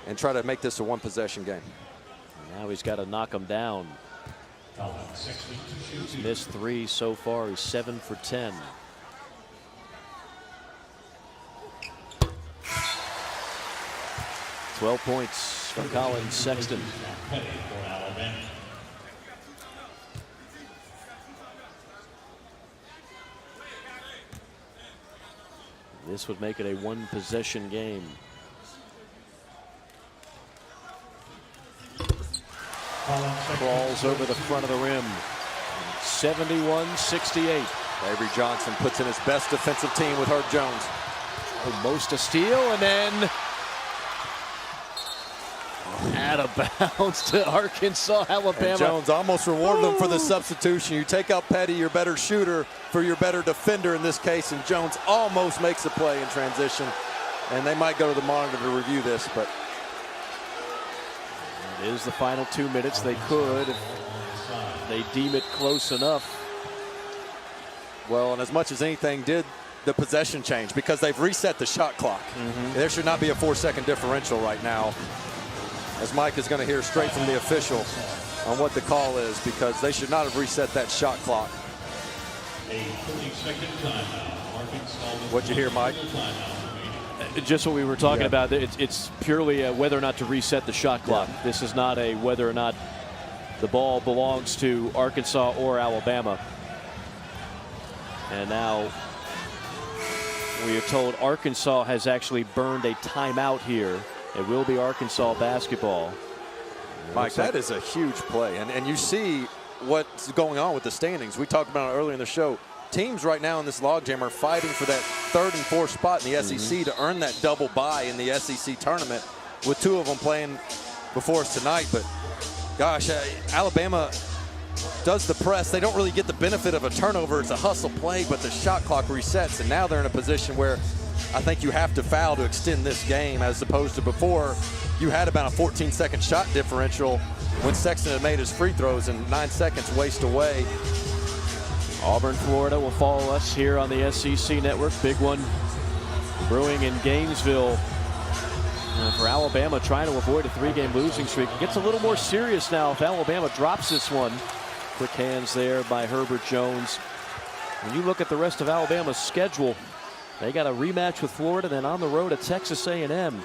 and try to make this a one-possession game. Now he's got to knock him down. He's missed 3 so far. He's 7 for 10. $12 points from Colin Sexton. This would make it a one-possession game. Crawls over the front of the rim. 71-68. Avery Johnson puts in his best defensive team with Herb Jones. Almost a steal, and then out of bounds to Arkansas. Alabama. And Jones almost rewarded them for the substitution. You take out Petty, your better shooter, for your better defender in this case, and Jones almost makes a play in transition. And they might go to the monitor to review this, but it is the final 2 minutes. They could, if they deem it close enough. Well, and as much as anything, did the possession change because they've reset the shot clock. There should not be a 4-second differential right now, as Mike is going to hear straight from the official on what the call is, because they should not have reset that shot clock. A 30-second timeout. What'd you hear, Mike? Just what we were talking about. It's purely whether or not to reset the shot clock. This is not a whether or not the ball belongs to Arkansas or Alabama. And now we are told Arkansas has actually burned a timeout here. It will be Arkansas basketball. Mike, that is a huge play. And you see what's going on with the standings. We talked about it earlier in the show. Teams right now in this logjam are fighting for that 3rd and 4th spot in the SEC to earn that double bye in the SEC tournament, with 2 of them playing before us tonight. But gosh, Alabama does the press. They don't really get the benefit of a turnover. It's a hustle play, but the shot clock resets, and now they're in a position where I think you have to foul to extend this game, as opposed to before you had about a 14-second shot differential when Sexton had made his free throws and 9 seconds waste away. Auburn, Florida will follow us here on the SEC Network. Big one brewing in Gainesville. For Alabama, trying to avoid a 3-game losing streak. It gets a little more serious now if Alabama drops this one. Quick hands there by Herbert Jones. When you look at the rest of Alabama's schedule, they got a rematch with Florida, then on the road at Texas A&M. And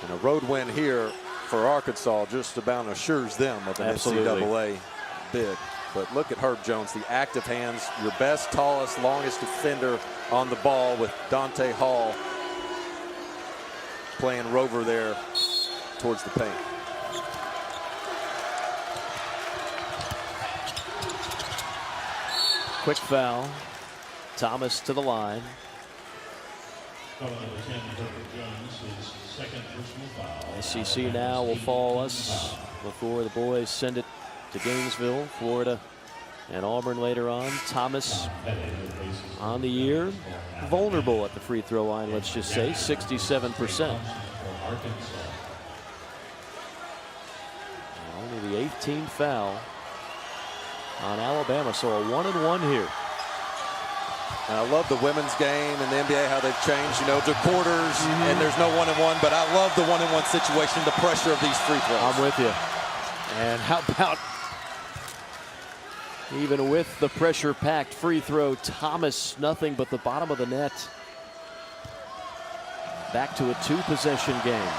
a road win here for Arkansas just about assures them of an NCAA bid. But look at Herb Jones, the active hands, your best, tallest, longest defender on the ball, with Dante Hall playing rover there towards the paint. Quick foul. Thomas to the line. SEC now will follow us before the boys send it to Gainesville, Florida, and Auburn later on. Thomas on the year, vulnerable at the free throw line, let's just say, 67%. Only the 18th foul. on Alabama. So a 1-and-1 here. And I love the women's game and the NBA, how they've changed, you know, to quarters, and there's no 1-and-1, but I love the 1-and-1 situation, the pressure of these free throws. I'm with you. And how about, even with the pressure-packed free throw, Thomas, nothing but the bottom of the net. Back to a 2-possession game.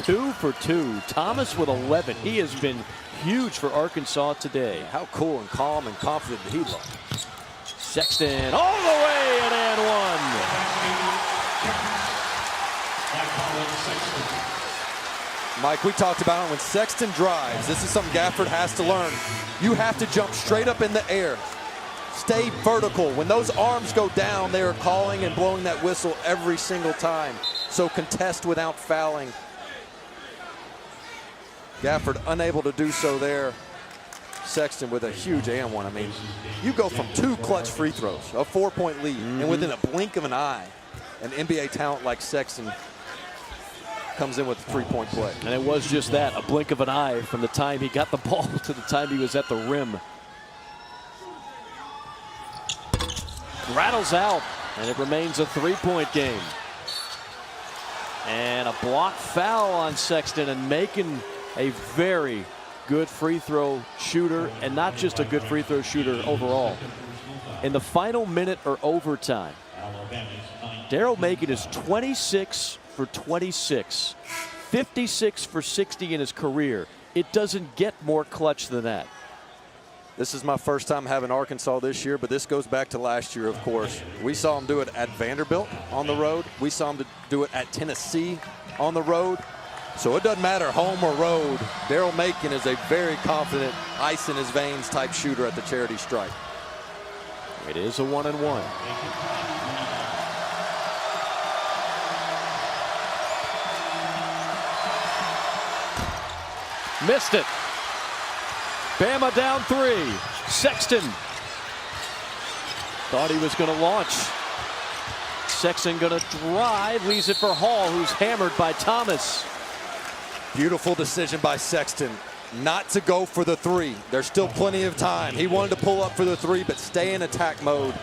2 for 2. Thomas with 11. He has been huge for Arkansas today. How cool and calm and confident did he look? Sexton all the way and one. Mike, we talked about it when Sexton drives. This is something Gafford has to learn. You have to jump straight up in the air. Stay vertical. When those arms go down, they are calling and blowing that whistle every single time. So contest without fouling. Gafford unable to do so there. Sexton with a huge and one. I mean, you go from 2 clutch free throws, a 4-point lead, and within a blink of an eye, an NBA talent like Sexton comes in with a 3-point play. And it was just that, a blink of an eye from the time he got the ball to the time he was at the rim. Rattles out, and it remains a 3-point game. And a block foul on Sexton, and Macon, a very good free throw shooter, and not just a good free throw shooter overall. In the final minute or overtime, Daryl Macon is 26 for 26, 56 for 60 in his career. It doesn't get more clutch than that. This is my first time having Arkansas this year, but this goes back to last year, of course. We saw him do it at Vanderbilt on the road. We saw him do it at Tennessee on the road. So it doesn't matter home or road. Daryl Macon is a very confident, ice in his veins type shooter at the charity stripe. It is a 1-and-1. Missed it. Bama down 3. Sexton thought he was going to launch. Sexton going to drive, leaves it for Hall, who's hammered by Thomas. Beautiful decision by Sexton not to go for the 3. There's still plenty of time. He wanted to pull up for the 3, but stay in attack mode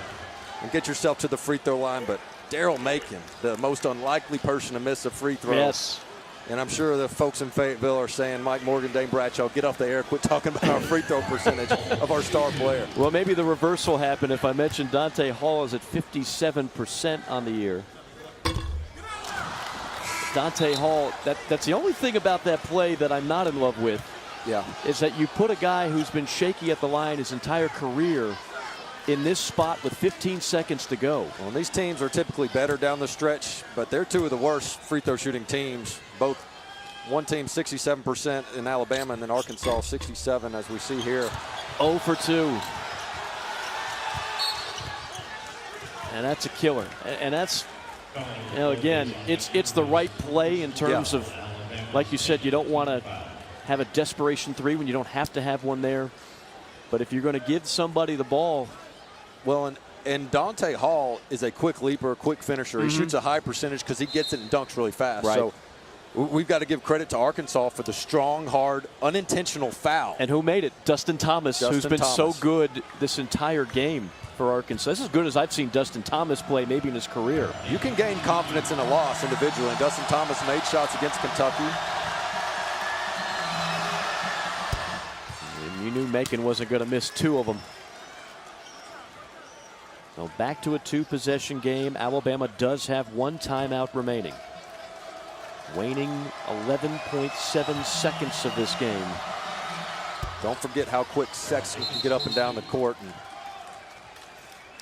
and get yourself to the free throw line. But Daryl Macon, the most unlikely person to miss a free throw. Yes. And I'm sure the folks in Fayetteville are saying, Mike Morgan, Dane Bradshaw, get off the air, quit talking about our free throw percentage of our star player. Well, maybe the reverse will happen if I mention Dante Hall is at 57% on the year. Dante Hall, that's the only thing about that play that I'm not in love with. Yeah. Is that you put a guy who's been shaky at the line his entire career in this spot with 15 seconds to go. Well, these teams are typically better down the stretch, but they're 2 of the worst free throw shooting teams. Both one team 67% in Alabama, and then Arkansas 67, as we see here. 0 for 2. And that's a killer. And that's, you know, again, it's the right play in terms of, like you said, you don't want to have a desperation 3 when you don't have to have one there. But if you're going to give somebody the ball. Well, and Dante Hall is a quick leaper, a quick finisher. He shoots a high percentage because he gets it and dunks really fast. Right. So we've got to give credit to Arkansas for the strong, hard, unintentional foul. And who made it? Dustin Thomas, who's been so good this entire game for Arkansas. This is as good as I've seen Dustin Thomas play maybe in his career. You can gain confidence in a loss individually, and Dustin Thomas made shots against Kentucky. And you knew Macon wasn't going to miss 2 of them. So back to a 2-possession game. Alabama does have 1 timeout remaining. Waning 11.7 seconds of this game. Don't forget how quick Sexton can get up and down the court. And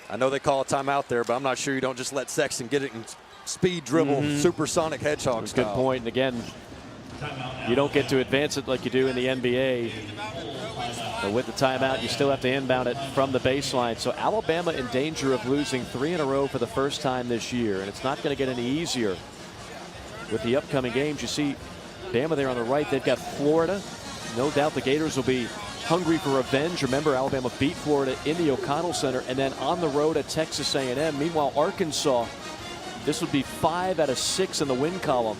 I know they call a timeout there, but I'm not sure you don't just let Sexton get it and speed dribble, supersonic hedgehog style. Good point. And again, you don't get to advance it like you do in the NBA. But with the timeout, you still have to inbound it from the baseline. So Alabama in danger of losing 3 in a row for the first time this year. And it's not going to get any easier with the upcoming games. You see Bama there on the right. They've got Florida. No doubt the Gators will be hungry for revenge. Remember, Alabama beat Florida in the O'Connell Center and then on the road at Texas A&M. Meanwhile, Arkansas, this would be 5 out of 6 in the win column.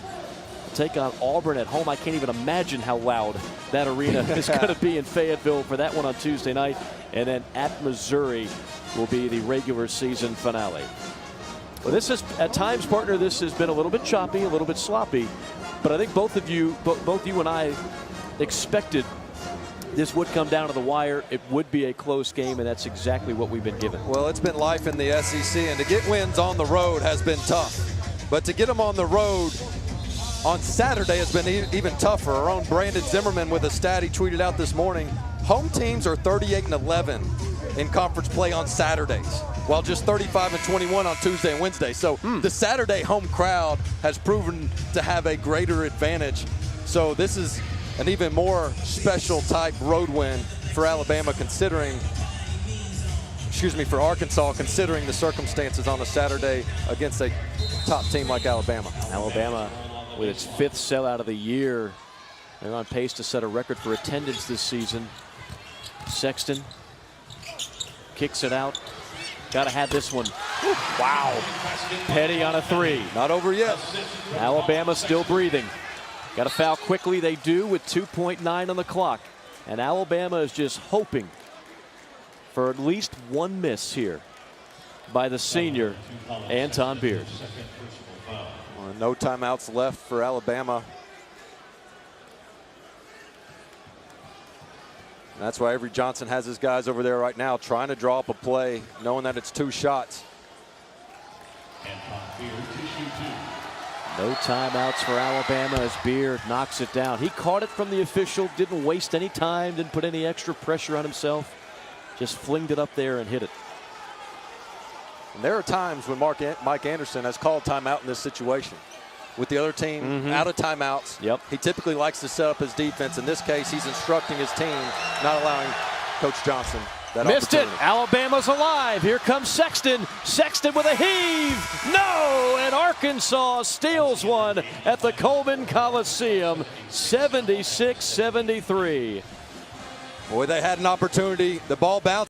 take on Auburn at home. I can't even imagine how loud that arena is going to be in Fayetteville for that one on Tuesday night. And then at Missouri will be the regular season finale. Well, this is, at times, partner, this has been a little bit choppy, a little bit sloppy. But I think both you and I expected this would come down to the wire. It would be a close game, and that's exactly what we've been given. Well, it's been life in the SEC, and to get wins on the road has been tough. But to get them on the road on Saturday has been even tougher. Our own Brandon Zimmerman with a stat he tweeted out this morning. Home teams are 38-11 in conference play on Saturdays, while just 35-21 on Tuesday and Wednesday. So the Saturday home crowd has proven to have a greater advantage. So this is an even more special type road win for Alabama, for Arkansas, considering the circumstances on a Saturday against a top team like Alabama. Alabama, with its 5th sellout of the year, they're on pace to set a record for attendance this season. Sexton kicks it out. Got to have this one. Wow. Petty on a 3. Not over yet. Alabama still breathing. Got to foul quickly. They do with 2.9 on the clock. And Alabama is just hoping for at least one miss here by the senior, Anton Beard. No timeouts left for Alabama. That's why Avery Johnson has his guys over there right now trying to draw up a play, knowing that it's 2 shots. No timeouts for Alabama as Beard knocks it down. He caught it from the official, didn't waste any time, didn't put any extra pressure on himself. Just flinged it up there and hit it. And there are times when Mike Anderson has called timeout in this situation. With the other team out of timeouts, he typically likes to set up his defense. In this case, he's instructing his team, not allowing Coach Johnson that Missed it. opportunity. Alabama's alive. Here comes Sexton. Sexton with a heave. No! And Arkansas steals one at the Coleman Coliseum. 76-73. Boy, they had an opportunity. The ball bounced.